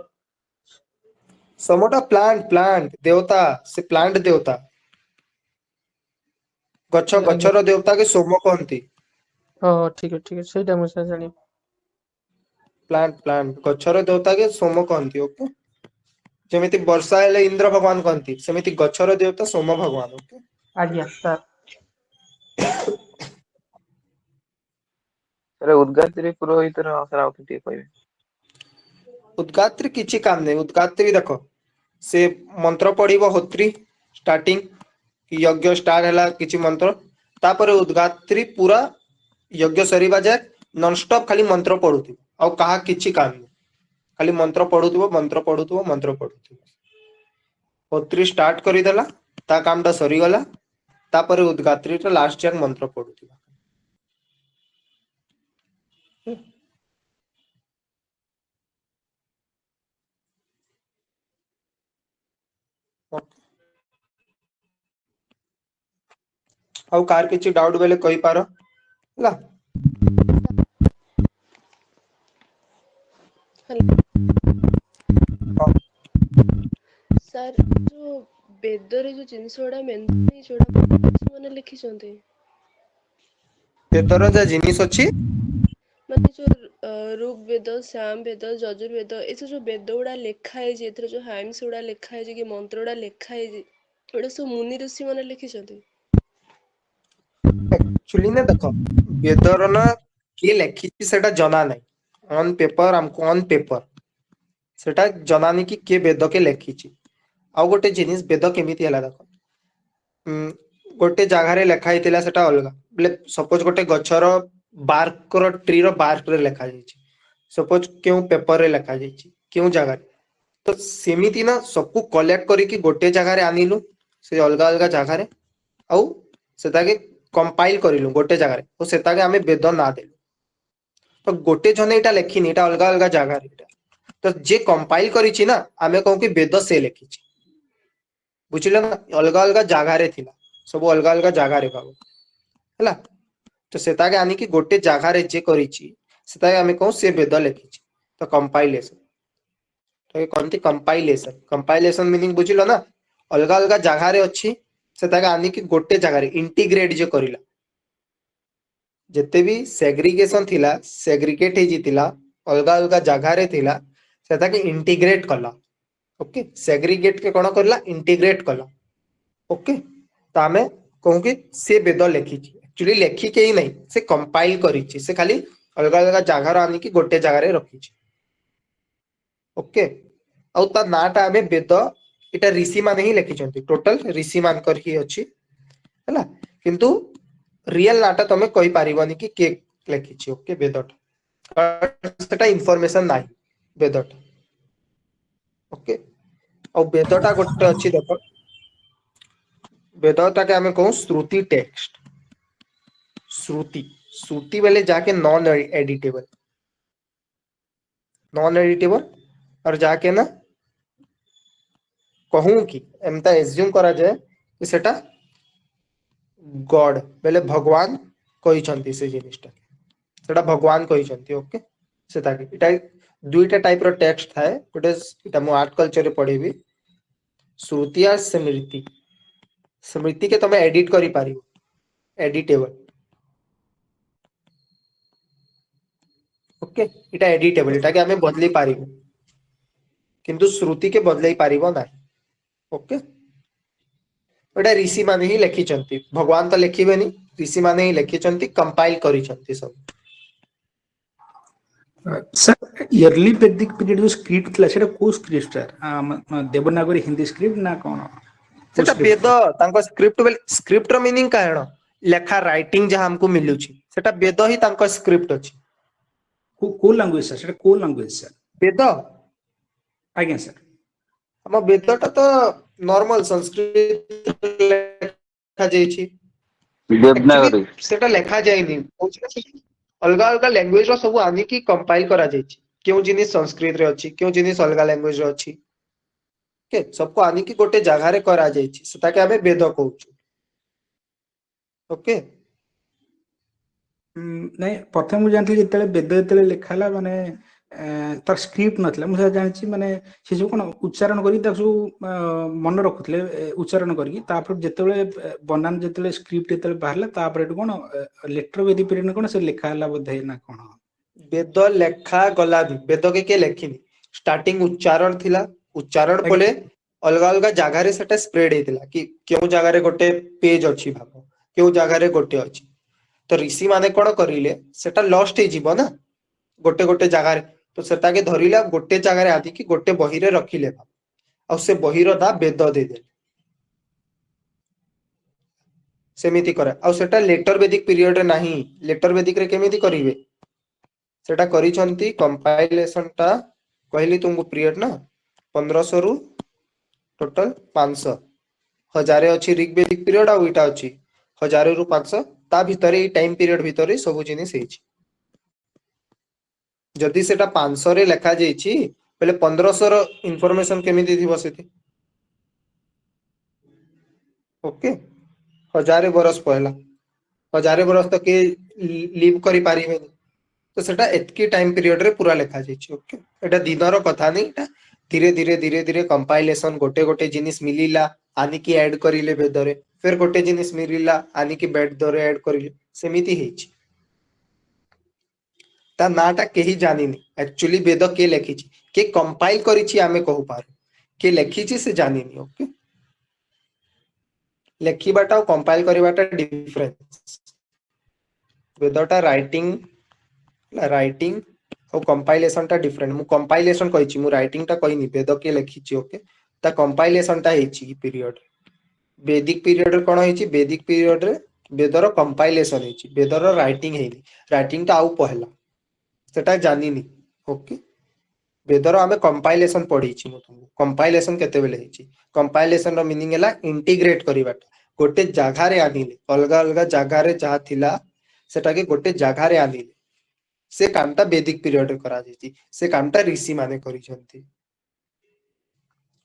ସମଟା ପ୍ଲାଣ୍ଟ ଦେवता ସେ ପ୍ଲାଣ୍ଟ ଦେवତା ଆଜ୍ଞା ଗଛର ଦେवता କେ ସୋମ କହନ୍ତି ହଁ ଠିକ ଅଛି ସେଇଟା ମୁଁ ସାର୍ ଜାଣିବି ପ୍ଲାଣ୍ଟ ଗଛର ଦେवता କେ ସୋମ କହନ୍ତି ଓକେ ଯେମିତି ବର୍ଷା ହେଲେ ଇନ୍ଦ୍ର ଭଗବାନ କହନ୍ତି ସେମିତି ଗଛର ଦେवता ସୋମ ଭଗବାନ ଓକେ ଆଜ୍ଞା ସାର୍ ସାର୍ ଉଦ୍ଗାତ୍ରୀ ପୁରୋହିତର ସାର୍ ଆଉ ଟିକେ କହିବେ ଉଦ୍ଗାତ୍ରୀ କିଛି କାମ ନାହିଁ ଉଦ୍ଗାତ୍ରୀ ଦେଖ ସେ ମନ୍ତ୍ର ପଢିବ ହୋତ୍ରୀ ଷ୍ଟାର୍ଟିଂ यज्ञ स्टार्ट ହେଲା କିଛି ମନ୍ତ୍ର ତାପରେ ଉଦ୍ଗାତ୍ରୀ ପୁରା यज्ञ ସରିବା ଯାଏ ନନଷ୍ଟପ ଖାଲି ମନ୍ତ୍ର ପଢୁଥିବ ଆଉ କାହା କିଛି କାମ ନାହିଁ ଖାଲି ମନ୍ତ୍ର ପଢୁଥିବ ମନ୍ତ୍ର ପଢୁଥିବ ମନ୍ତ୍ର ପଢୁଥିବ ହୋତ୍ରୀ ଷ୍ଟାର୍ଟ କରିଦେଲା ତା କାମଟା ସରିଗଲା ତାପରେ ଉଦ୍ଗାତ୍ରୀଟା ଲାଷ୍ଟ ଯାଏ ମନ୍ତ୍ର ପଢୁଥିବ ଆଉ କାହାର କିଛି ଡାଉଟ ବେଲେ କହିପାର ହେଲା ହଁ ସାର୍ ଯୋଉ ବେଦରେ ଯୋଉ ଜିନିଷ ଗୁଡା ମେନସନ ହେଇଛି ଯୋଉଟା ସେମାନେ ଲେଖିଛନ୍ତି ବେଦର ଯାହା ଜିନିଷ ଅଛି ମାନେ ଯୋଉ ଋଗ୍ ବେଦ ସାମ ବେଦ ଯଜୁର୍ବେଦ ଏସବୁ ଯୋଉ ବେଦ ଗୁଡା ଲେଖା ହେଇଛି ଏଥିରେ ଯୋଉ ହାଇମ୍ସ ଗୁଡା ଲେଖା ହେଇଛି କି ମନ୍ତ୍ର ଗୁଡା ଲେଖା ହେଇଛି ଏଗୁଡା ସବୁ ମୁନି ଋଷି ମାନେ ଲେଖିଛନ୍ତି ଆକ୍ଚୁଆଲି ନା ଦେଖ ବେଦର ନା କିଏ ଲେଖିଛି ସେଟା ଜଣା ନାହିଁ ଅନ୍ ପେପର ଆମକୁ ଅନ୍ ପେପର ସେଟା ଜଣାନି କି କିଏ ବେଦ କେ ଲେଖିଛି ଆଉ ଗୋଟେ ଜିନିଷ ବେଦ କେମିତି ହେଲା ଦେଖ ଗୋଟେ ଜାଗାରେ ଲେଖା ହେଇଥିଲା ସେଟା ଅଲଗା ବୋଲେ ସପୋଜ ଗୋଟେ ଗଛର ବାର୍କର ଟ୍ରି ର ବାର୍କରେ ଲେଖା ଯାଇଛି ସପୋଜ କେଉଁ ପେପରରେ ଲେଖା ଯାଇଛି କେଉଁ ଜାଗାରେ ତ ସେମିତି ନା ସବୁ କଲେକ୍ଟ କରିକି ଗୋଟେ ଜାଗାରେ ଆଣିଲୁ ସେ ଅଲଗା ଅଲଗା ଜାଗାରେ ଆଉ ସେଟାକେ କମ୍ପାଇଲ କରିଲୁ ଗୋଟେ ଜାଗାରେ ଓ ସେଟାକେ ଆମେ ବେଦ ନାଁ ଦେଲୁ ତ ଗୋଟେ ଜଣ ଏଇଟା ଲେଖିନି ଏଇଟା ଅଲଗା ଅଲଗା ଜାଗାରେ ଏଇଟା ତ ଯିଏ କମ୍ପାଇଲ କରିଛି ନା ଆମେ କହୁ କି ବେଦ ସେ ଲେଖିଛି ବୁଝିଲ ନା ଅଲଗା ଅଲଗା ଜାଗାରେ ଥିଲା ସବୁ ଅଲଗା ଅଲଗା ଜାଗାରେ ପାବ ହେଲା ତ ସେଟାକେ ଆଣିକି ଗୋଟେ ଜାଗାରେ ଯିଏ କରିଛି ସେଟାକେ ଆମେ କହୁ ସେ ବେଦ ଲେଖିଛି ତ କମ୍ପାଇଲେସନ କହନ୍ତି କମ୍ପାଇଲେସନ ମିନିଂ ବୁଝିଲ ନା ଅଲଗା ଅଲଗା ଜାଗାରେ ଅଛି ସେଟାକେ ଆଣିକି ଗୋଟେ ଜାଗାରେ ଇଣ୍ଟିଗ୍ରେଟ ଯିଏ କରିଲା ଯେତେ ବି ସେଗ୍ରିଗେସନ ଥିଲା ସେଗ୍ରିଗେଟ ହେଇଯାଇଥିଲା ଅଲଗା ଅଲଗା ଜାଗାରେ ଥିଲା ସେଟାକେ ଇଣ୍ଟିଗ୍ରେଟ କଲା ଓକେ ସେଗ୍ରିଗେଟ କେ କଣ କରିଲା ଇଣ୍ଟିଗ୍ରେଟ କଲା ଓକେ ତ ଆମେ କହୁ କି ସେ ବେଦ ଲେଖିଛି ଆକ୍ଚୁଆଲି ଲେଖିକି ହିଁ ନାହିଁ ସେ କମ୍ପାଇଲ କରିଛି ସେ ଖାଲି ଅଲଗା ଅଲଗା ଜାଗାର ଆଣିକି ଗୋଟେ ଜାଗାରେ ରଖିଛି ଓକେ ଆଉ ତା ନାଁ ଟା ଆମେ ବେଦ ଏଇଟା ଋଷି ମାନେ ହିଁ ଲେଖିଛନ୍ତି ଟୋଟାଲ ଋଷି ମାନଙ୍କର ହିଁ ଅଛି ହେଲା କିନ୍ତୁ ରିଏଲ ନାଁ ଟା ତମେ କହିପାରିବନି କି କିଏ ଲେଖିଛି ଓକେ ବେଦଟା ସେଟା ଇନଫର୍ମେସନ ନାହିଁ ବେଦଟା। ଓକେ, ଆଉ ବେଦଟା ଗୋଟେ ଅଛି ଦେଖ, ବେଦଟାକେ ଆମେ कहूँ श्रुति टेक्स्ट। श्रुति श्रुति बेले जाके नॉन एडिटेबल, नॉन एडिटेबल और जाके ना कहूँ कि एमता एज्यूम करा जाए कि सेटा गॉड बेले भगवान कहिसंती से जिनिसटा, सेटा भगवान कहिसंती। ओके, सेटा कि इटा दुईटा टाइप रो टेक्स्ट थाए, गोटे इटा मु आर्ट कल्चर रे पढेबी, श्रुति और स्मृति। स्मृति के तमे एडिट करि पारिबो, एडिटेबल। ओके, इटा एडिटेबल, इटा के हमें बदली पारिबो, किंतु श्रुति के बदलाई पारिबो ना। ओके, एटा ऋषि माने ही लिखिचंती, भगवान तो लिखिबेनी, ऋषि माने ही लिखिचंती, कंपाइल करिचंती सब। सर इयरली वैदिक पीरियड जो स्क्रिप्ट थिला सेटा को script sir Devanagari Hindi script ना कोन सेटा वेद तांको स्क्रिप्ट बेल, स्क्रिप्ट रो मीनिंग काहेण लेखा राइटिंग जहां हमको मिलुची, सेटा वेद ही तांको स्क्रिप्ट अछि। को लैंग्वेज सर सेटा को लैंग्वेज सर वेद आज्ञा सर हम वेदटा तो नॉर्मल संस्कृत लेखा जाइछि, देवनागरी सेटा लेखा जाइनी, अलगा अलगा लैंग्वेज रो सब आनी की कंपाइल करा जाइछि। क्यों जिनिस संस्कृत रे अछि, क्यों जिनिस अलगा लैंग्वेज रे अछि, के सबको आनी की गोटे जगह रे करा जाइछि, सेटा के हमें वेद कहउछु। ओके, नहीं प्रथम मुझे जानथि जेतेले वेद जेतेले लिखाला माने तार स्क्रिप्ट नथला, मुझे जानछि माने से जो कोन उच्चारण करी तासु मन रखुतले उच्चारण करी, तापर जेतेले बनान जेतेले स्क्रिप्ट जेतेले बाहरला तापर एटु कोन लेटर वेदी पीरियड ने कोन से लिखाला बोधे ना कोन वेद लेखा गला भी, वेद के लेखिनी, स्टार्टिंग उच्चारण थिला, उच्चारण पले अलग अलग जगह रे सेटा स्प्रेड हेतिला कि क्यों जगह रे गोटे पेज अछि भाबो, क्यों जगह रे गोटे अछि। तो ऋषि माने कोन करिले सेटा लॉस्ट हे जीवो ना गोटे गोटे जगह रे, तो सेटा के धरिला गोटे जगह रे आदि कि गोटे बही रे रखिले, आ से बही रो दा वेद दे दे, सेमिति करे। आ सेटा लेटर वैदिक पीरियड रे नाही, लेटर वैदिक रे केमिति करिवे, सेटा करिसंती कंपाइलेशन टा कहली तुमको पीरियड ना 1500 रु टोटल 500, 1000 अछि ऋग्वेदिक पीरियड आ इटा अछि 1000 रु 500, ता भितरे ई टाइम पीरियड भितरे सब जिनिस हेछि। जदि सेटा 500 रे लेखा जाइछि पहले 1500 रो इंफॉर्मेशन केमिति थिबो सेति। ओके, 1000 बरस पहला, 1000 बरस तक के लिव करि पारिबेनी, तो सेटा एतकी टाइम पीरियड रे पूरा लेखा जाइछि। ओके, एटा दिनर कथा नै, एटा धीरे धीरे धीरे धीरे कंपाइलेशन गोटे गोटे जिनिस मिलिला आनी की ऐड करिले वेदरे, फिर गोटे जिनिस मिलिला आनी की वेदरे ऐड करिले, सेमिति हेछि। ता नाटा केही जानिनी, एक्चुअली वेद के लेखिछि, के कंपाइल करिछि आमे कहू पारू, के लेखिछि से जानिनी। ओके, लेखिबाटा और कंपाइल करिबाटा डिफरेंस। वेदटा राइटिंग राइटिंग और कंपाइलेशन टा डिफरेंट। मु कंपाइलेशन कहिछि, मु राइटिंग टा कहिनी, वेद के लेखिछि। ओके, ता कंपाइलेशन टा हेछि पीरियड, वैदिक पीरियड रे कोन हेछि, वैदिक पीरियड रे वेदर कंपाइलेशन हेछि, वेदर राइटिंग हेनि, राइटिंग टा आउ पहला सेटा जानिनी। ओके, वेदर आमे कंपाइलेशन पढिछि, मु तुमको कंपाइलेशन केते बेले हेछि, कंपाइलेशन रो मीनिंग हैला इंटीग्रेट करिबाटा, गोटे जगह रे आनिले, अलगा अलगा जगह रे जहा थिला सेटा के गोटे जगह रे आनिले, से कामटा वैदिक पीरियड रे करा जेछि, से कामटा ऋषि माने करिसंती।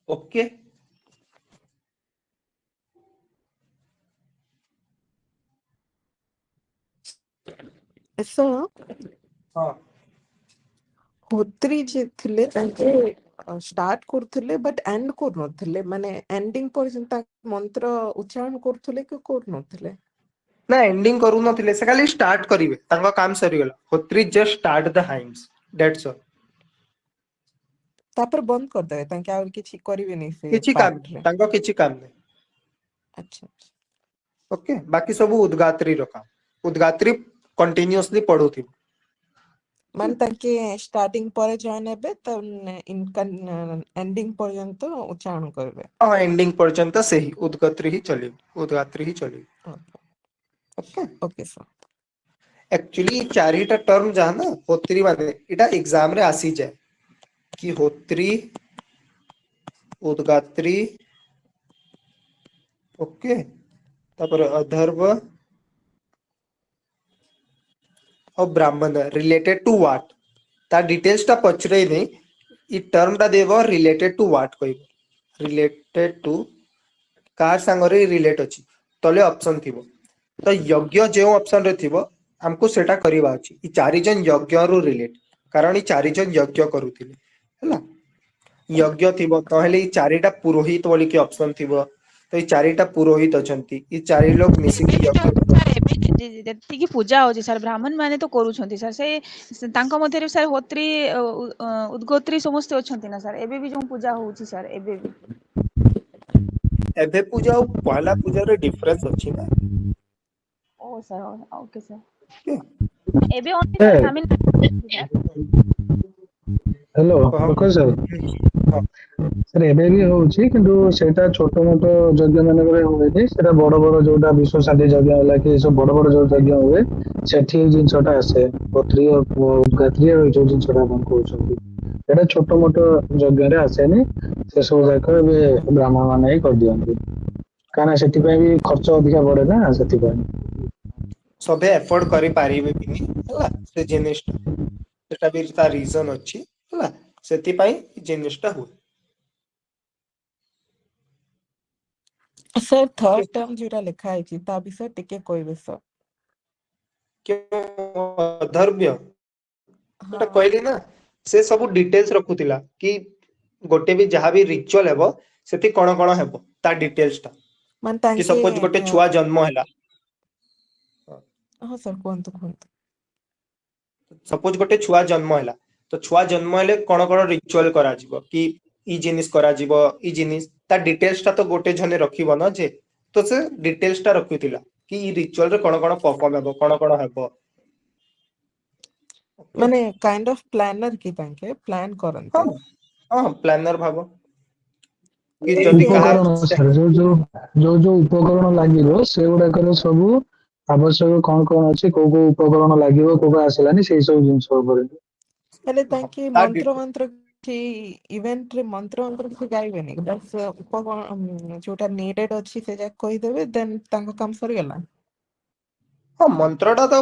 ओके, सर हां होत्री जे थिले तांके स्टार्ट करथले बट एंड कर नथले, माने एंडिंग पर्यंत मंत्र उच्चारण करथले कि कर नथले ना एंडिंग करू नथिले, से खाली स्टार्ट करिवे, तांका काम सरी गेला, Hotri just start the hymns, that's all. तापर बंद कर देवे तांके और किछि करिवे नै से किछि काम पार्ट रे। तांका किछि काम नै। अच्छा, ओके, बाकी सब उद्गात्री रो काम, उद्गात्री कंटीन्यूअसली पढुथि, माने तांके स्टार्टिंग पर जॉइन हेबे त इन एंडिंग पर्यंत उच्चारण करबे। हां एंडिंग पर्यंत से ही उद्गात्री ही चली, उद्गात्री ही चली। ओके, ओके सर, एक्चुअली चारिटा टर्म जहा ना होत्री माने इटा एग्जाम रे आसी जाय, कि होत्री उद्गात्री ओके तापर अधर्व और ब्राह्मण रिलेटेड टू व्हाट ता डिटेल्स ता पचरे नहीं ई टर्म ता देव रिलेटेड टू व्हाट कहब रिलेटेड टू कार सांगरे रिलेट अछि तले ऑप्शन थिबो तो यज्ञ जे ऑप्शन रे थिबो हमको सेटा करिवा अछि ई चारि जन यज्ञ रो रिलेट कारण ई चारि जन यज्ञ करूथिले हला यज्ञ थिबो तहले ई चारिटा पुरोहित बोली के ऑप्शन थिबो तो ई चारिटा पुरोहित अछंती ई चारि लोग मिसिकी यज्ञ ଯେତିକି ପୂଜା ହଉଛି ସାର୍ ବ୍ରାହ୍ମଣ ମାନେ ତ କରୁଛନ୍ତି ସାର୍ ସେ ତାଙ୍କ ମଧ୍ୟରେ ସାର୍ ହୋତ୍ରୀ ଉଦ୍ଗୋତ୍ରୀ ସମସ୍ତେ ଅଛନ୍ତି ନା ସାର୍ ଏବେ ବି ଯୋଉ ପୂଜା ହଉଛି ସାର୍ ଏବେ ବି एबे पूजा और पहला पूजा रे डिफरेंस अछि ना ओ ସାର୍ ओके ସାର୍ के ଏବେ only sir Tamil Nadu sir hello कह ପ୍ରକାଶ ସାର୍ हाँ ସାର୍ ଏବେ ବି ହଉଛି କିନ୍ତୁ ସେଇଟା ଛୋଟ ମୋଟ ଯଜ୍ଞ ମାନଙ୍କରେ ହୁଏନି ସେଟା ବଡ ବଡ ଯୋଉଟା ବିଶ୍ୱ ଶାନ୍ତି ଯଜ୍ଞ ହେଲା କି ସବୁ ବଡ ବଡ ଯୋଉ ଯଜ୍ଞ ହୁଏ ସେଠି ଏଇ ଜିନିଷଟା ଆସେ ପତ୍ରୀ ଗାତ୍ରୀ ଏଇ ଯୋଉ ଜିନିଷଟା ଆପଣ କହୁଛନ୍ତି ଏଟା ଛୋଟ ମୋଟ ଯଜ୍ଞରେ ଆସେନି ସେ ସବୁ ଯାକ ଏବେ ବ୍ରାହ୍ମଣ ମାନେ ହିଁ କରିଦିଅନ୍ତି କାହିଁକିନା ସେଥିପାଇଁ ବି ଖର୍ଚ୍ଚ ଅଧିକା ପଡେ ନା ସେଥିପାଇଁ सबे एफोर्ड करि पारिबे बिनी हला से जिनिसटा सेटा भी ता रीजन अछि हला सेति पई जिनिसटा हुए ସାର୍ ଥର୍ଡ ଟର୍ମ ଯୋଉଟା ଲେଖା ହେଇଛି ତା ବିଷୟରେ ଟିକେ କହିବେ ସାର୍ क्यों अधर्व्य ହଁ ସେଟା କହିଲି ନା ସେ ସବୁ ଡିଟେଲ୍ସ ରଖୁଥିଲା କି ଗୋଟେ ବି ଯାହା ବି ରିଚୁଆଲ ହେବ ସେଠି କଣ କଣ ହେବ ତା ଡିଟେଲ୍ସ ଟା ମାନେ କି ତାଙ୍କେ ସପୋଜ ଗୋଟେ ଛୁଆ ଜନ୍ମ ହେଲା ହଁ ସାର୍ କୁହନ୍ତୁ କୁହନ୍ତୁ ସପୋଜ ଗୋଟେ ଛୁଆ ଜନ୍ମ ହେଲା ତ ଛୁଆ ଜନ୍ମ ହେଲେ କଣ କଣ ରିଚୁଆଲ କରାଯିବ କି ଇ ଜିନିସ କରାଯିବ ଇ ଜିନିସ ତା ଡିଟେଲ୍ସ ଟା ତ ଗୋଟେ ଜଣେ ରଖିବ ନା ଯେ ତ ସେ ଡିଟେଲ୍ସ ଟା ରଖିଥିଲା କି ଇ ରିଚୁଆଲ ରେ କଣ କଣ ପରଫର୍ମ ହେବ କଣ କଣ ହେବ ଓକେ ମାନେ କାଇଣ୍ଡ ଅଫ ପ୍ଲାନର କି ତାଙ୍କେ ପ୍ଲାନ ହଁ କରନ୍ତି ହଁ ପ୍ଲାନର ଭାବ କି ମାନେ ଯଦି ସେ କାହାର ଉପକରଣ ସାର୍ ଯୋଉ ଉପକରଣ ଲାଗିବ ସେଗୁଡାକର ସବୁ ଆବଶ୍ୟକ କଣ କଣ ଅଛି କୋଉ କୋଉ ଉପକରଣ ଲାଗିବ କୋଉ ଆସିଲାନି ସେଇ ସବୁ ଜିନିଷ ଉପରେ ହେଲେ ତାଙ୍କେ ତା ମନ୍ତ୍ର ମନ୍ତ୍ର କି ଇଭେଣ୍ଟ ରେ ମନ୍ତ୍ର ମନ୍ତ୍ର କିଛି ଗାଇବେନି ବାସ୍ ଉପକରଣ ଯୋଉଟା ନିଡେଡ ଅଛି ସେ ଯାକ କହିଦେବେ ଦେନ୍ ତାଙ୍କ କାମ ସରିଗଲା ହଁ ମନ୍ତ୍ରଟା ତ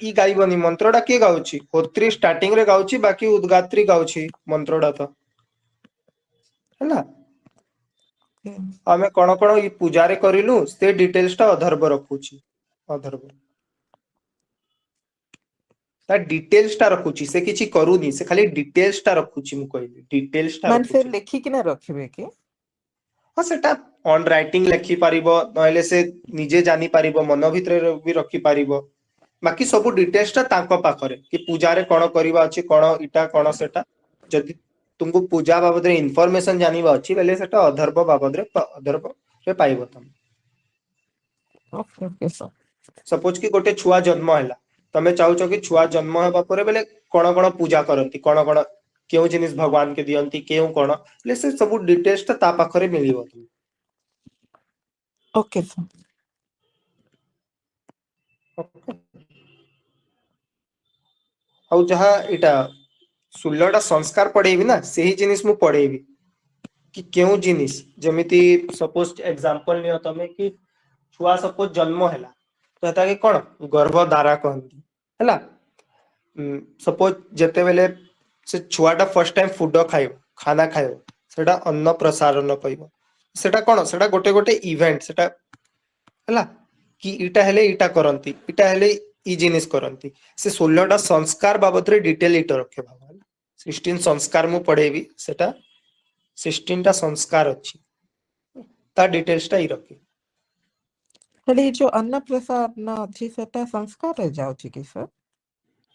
ଇ ଗାଇବନି ମନ୍ତ୍ର ଟା କିଏ ଗାଉଛି ହୋତ୍ରୀ ଷ୍ଟାର୍ଟିଂ ରେ ଗାଉଛି ବାକି ଉଦ୍ଗାତ୍ରୀ ଗାଉଛି ମନ୍ତ୍ରଟା ତ ହେଲା ହୁଁ। ଆମେ କଣ କଣ ଏଇ ପୂଜାରେ କରିଲୁ ସେ ଡିଟେଲ୍ସ ଟା ଅଧର୍ବ ରଖୁଛି ଅଧର୍ବ ତା ଡିଟେଲ୍ସ ଟା ରଖୁଛି ସେ କିଛି କରୁନି ସେ ଖାଲି ଡିଟେଲ୍ସ ଟା ରଖୁଛି ମୁଁ କହିବି ଡିଟେଲ୍ସ ଟା ମାନେ ସେ ରଖୁଛି ଲେଖିକିନା ରଖିବେ କି ହଁ ସେଟା ଅନ ରାଇଟିଂ ଲେଖିପାରିବ ନହେଲେ ସେ ନିଜେ ଜାଣିପାରିବ ମନ ଭିତରେ ବି ରଖିପାରିବ ବାକି ସବୁ ଡିଟେଲ୍ସ ଟା ତାଙ୍କ ପାଖରେ କି ପୂଜାରେ କଣ କରିବା ଅଛି କଣ ଇଟା କଣ ସେଟା ଯଦି ତୁମକୁ ପୂଜା ବାବଦରେ ଇନଫରମେସନ ଜାଣିବା ଅଛି ବୋଇଲେ ସେଟା ଅଧର୍ବ ବାବଦରେ ଅଧର୍ବରେ ପାଇବ ତମେ ଓକେ ଓକେ ସାର୍ ସପୋଜ କି ଗୋଟେ ଛୁଆ ଜନ୍ମ ହେଲା ତମେ ଚାହୁଁଛ କି ଛୁଆ ଜନ୍ମ ହେବା ପରେ ବେଲେ କଣ କଣ ପୂଜା କରନ୍ତି କଣ କଣ କେଉଁ ଜିନିଷ ଭଗବାନ କେ ଦିଅନ୍ତି କେଉଁ କଣ ହେଲେ ସେ ସବୁ ଡିଟେଲ୍ସ ଟା ତା ପାଖରେ ମିଳିବ ଓକେ ସାର୍ ଆଉ ଯାହା ଏଇଟା ଷୋହଳଟା ସଂସ୍କାର ପଢେଇବି ନା ସେହି ଜିନିଷ ମୁଁ ପଢେଇବି କି କେଉଁ ଜିନିଷ ଯେମିତି ସପୋଜ ଏକ୍ଜାମ୍ପଲ ନିଅ ତମେ କି ଛୁଆ ସପୋଜ ଜନ୍ମ ହେଲା ତ ହେଟାକେ କଣ ଗର୍ଭ ଦ୍ଵାରା କହନ୍ତି ହେଲା ସପୋଜ ଯେତେବେଳେ ସେ ଛୁଆ ଟା ଫାଷ୍ଟ ଟାଇମ ଫୁଡ ଖାଇବ ଖାନା ଖାଇବ ସେଟା ଅନ୍ନ ପ୍ରସାରଣ କହିବ ସେଟା କଣ ସେଟା ଗୋଟେ ଗୋଟେ ଇଭେଣ୍ଟ ସେଟା ହେଲା କି ଏଇଟା ହେଲେ ଏଇଟା କରନ୍ତି ଏଇଟା ହେଲେ ଏଇ ଜିନିଷ କରନ୍ତି ସେ 16ଟା ସଂସ୍କାର ବାବଦରେ ଡିଟେଲ ଇଟ ରଖେ 16 ସଂସ୍କାର ମୁଁ ପଢେଇବି ସେଟା 16ଟା ସଂସ୍କାର ଅଛି ତା ଡିଟେଲ୍ସ ଟା ଇ ରଖେ ହେଲେ ଏଇ ଯୋଉ ଅନ୍ନପ୍ରସାରଣ ଅଛି ସେଟା ସଂସ୍କାରରେ ଯାଉଛି କି ସାର୍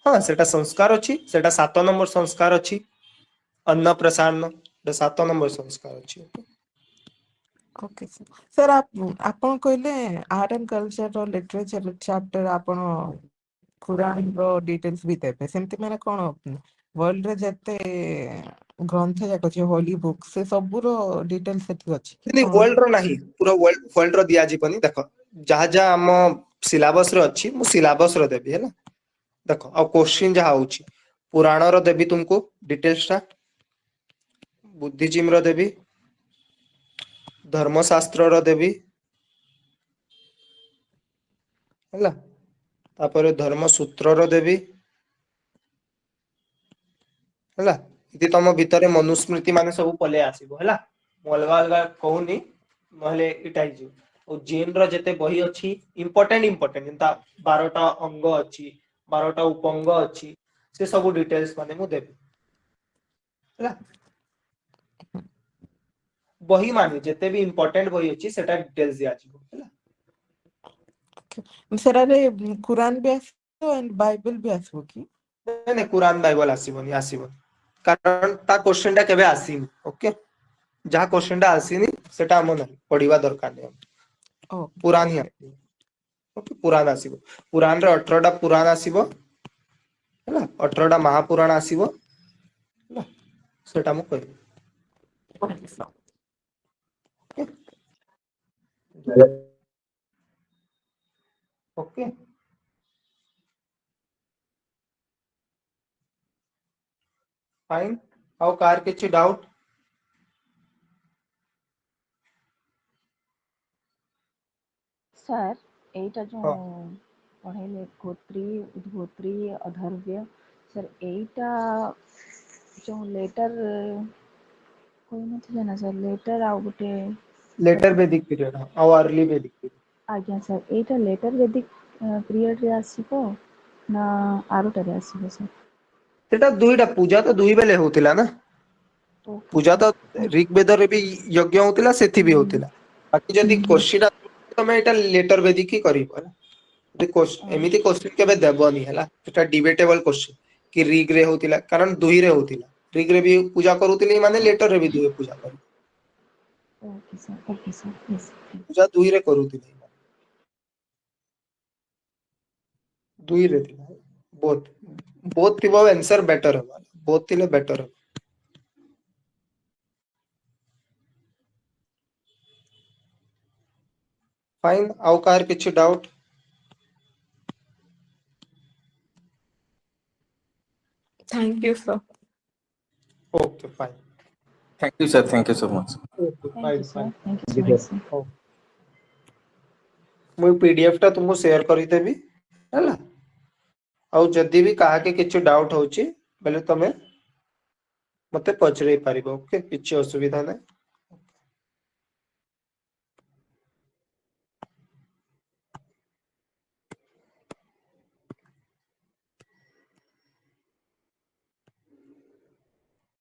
ହଁ ସେଟା ସଂସ୍କାର ଅଛି ସେଟା 7 ନମ୍ବର ସଂସ୍କାର ଅଛି ଅନ୍ନ ପ୍ରସାରଣ 7 ନମ୍ବର ସଂସ୍କାର ଅଛି ଓକେ ସାର୍ ଆପଣ କହିଲେ art and culture literature chapter ଆପଣ କୁରାନ ର ଡିଟେଲ୍ସ ବି ଦେବେ ସେମିତି ମାନେ କଣ ୱାର୍ଲଡରେ ଯେତେ ଗ୍ରନ୍ଥ ଯାକ ଅଛି ହୋଲି ବୁକ୍ ସେ ସବୁର ଡିଟେଲ ସେଠି ଅଛି କି କଣ? ୱାର୍ଲଡ ର ନାହିଁ ପୁରା ୱାର୍ଲଡ ର ଦିଆଯିବନି ଦେଖ ଯାହା ଯାହା ଆମ ସିଲାବସ ରେ ଅଛି ମୁଁ ସିଲାବସ ର ଦେବି ହେଲା ଦେଖ ଆଉ କୋଶ୍ଚିନ୍ ଯାହା ହଉଛି ପୁରାଣର ଦେବି ତୁମକୁ ଡିଟେଲ୍ସ ଟା बुद्धिजीम रो देवी धर्मशास्त्र रो देवी हैला तापर धर्मसूत्र रो देवी हैला इति तम भितरे मनुस्मृति माने सब पले आसीबो हैला मु अलगा अलगा कहूनी नहले इटा ही ओ जेन रो जते बही अछि इंपोर्टेंट जेंता 12टा अंग अछि 12टा उपअंग अछि से सब डिटेल्स माने मु देबी हैला बही माने जते भी इंपोर्टेंट बही अछि सेटा डिटेल्स दिया जिवो हैला सर अरे कुरान भी आसो एंड बाइबल भी आसो कि ने कुरान बाइबल आसीबो कारण ता क्वेश्चन टा केबे आसीनी ओके जहा क्वेश्चन टा आसीनी सेटा हम नहीं पढिबा दरकार नहीं ओके पुराण ही ओके आसीबो ओके पुराण आसीबो पुराण रे 18टा पुराण आसीबो हैला 18टा महापुराण आसीबो हैला सेटा मु कहबी okay sir okay fine how car किछि डाउट सर एटा जो हां पढ़ेले गोत्री उद्गोत्री अधर्व्य सर एटा जो लेटर कोई नथिले ना सर लेटर आ गोटे लेटर वैदिक पीरियड और अर्ली वैदिक पीरियड आज्ञा सर एटा लेटर वेदिक पीरियड रे आसीबो ना आरोटारे आसीबो सर सेटा दुईटा पूजा तो दुई बेले होतिला ना ओके पूजा सर तो ऋग्वेद रे भी यज्ञ होतिला सेथि भी होतिला बाकी जदी क्वेश्चन तमे एटा लेटर वैदिक ही करिवो ना एमिति क्वेश्चन केबे देबनी हैला सेटा डिबेटेबल क्वेश्चन कि ऋग रे होतिला कारण दुई रे होतिला ऋग रे भी पूजा करूतिली माने लेटर रे भी दुई पूजा करू ओके सर यस पूजा दुई रे करूतिली दुई रे थिला बोथ बोथ थिबो आंसर बेटर हो बोथ थिले बेटर हो फाइन आउ कार किछि doubt thank you sir okay fine thank you sir, thank you so much. Okay thank you fine sir fine thank you so much sir मु PDF टा तुमको share करि देबी हैला आउ जदी भी काहा के किछि डाउट होची बेले तमे मते पचरे पारिबो ओके किछि असुविधा नै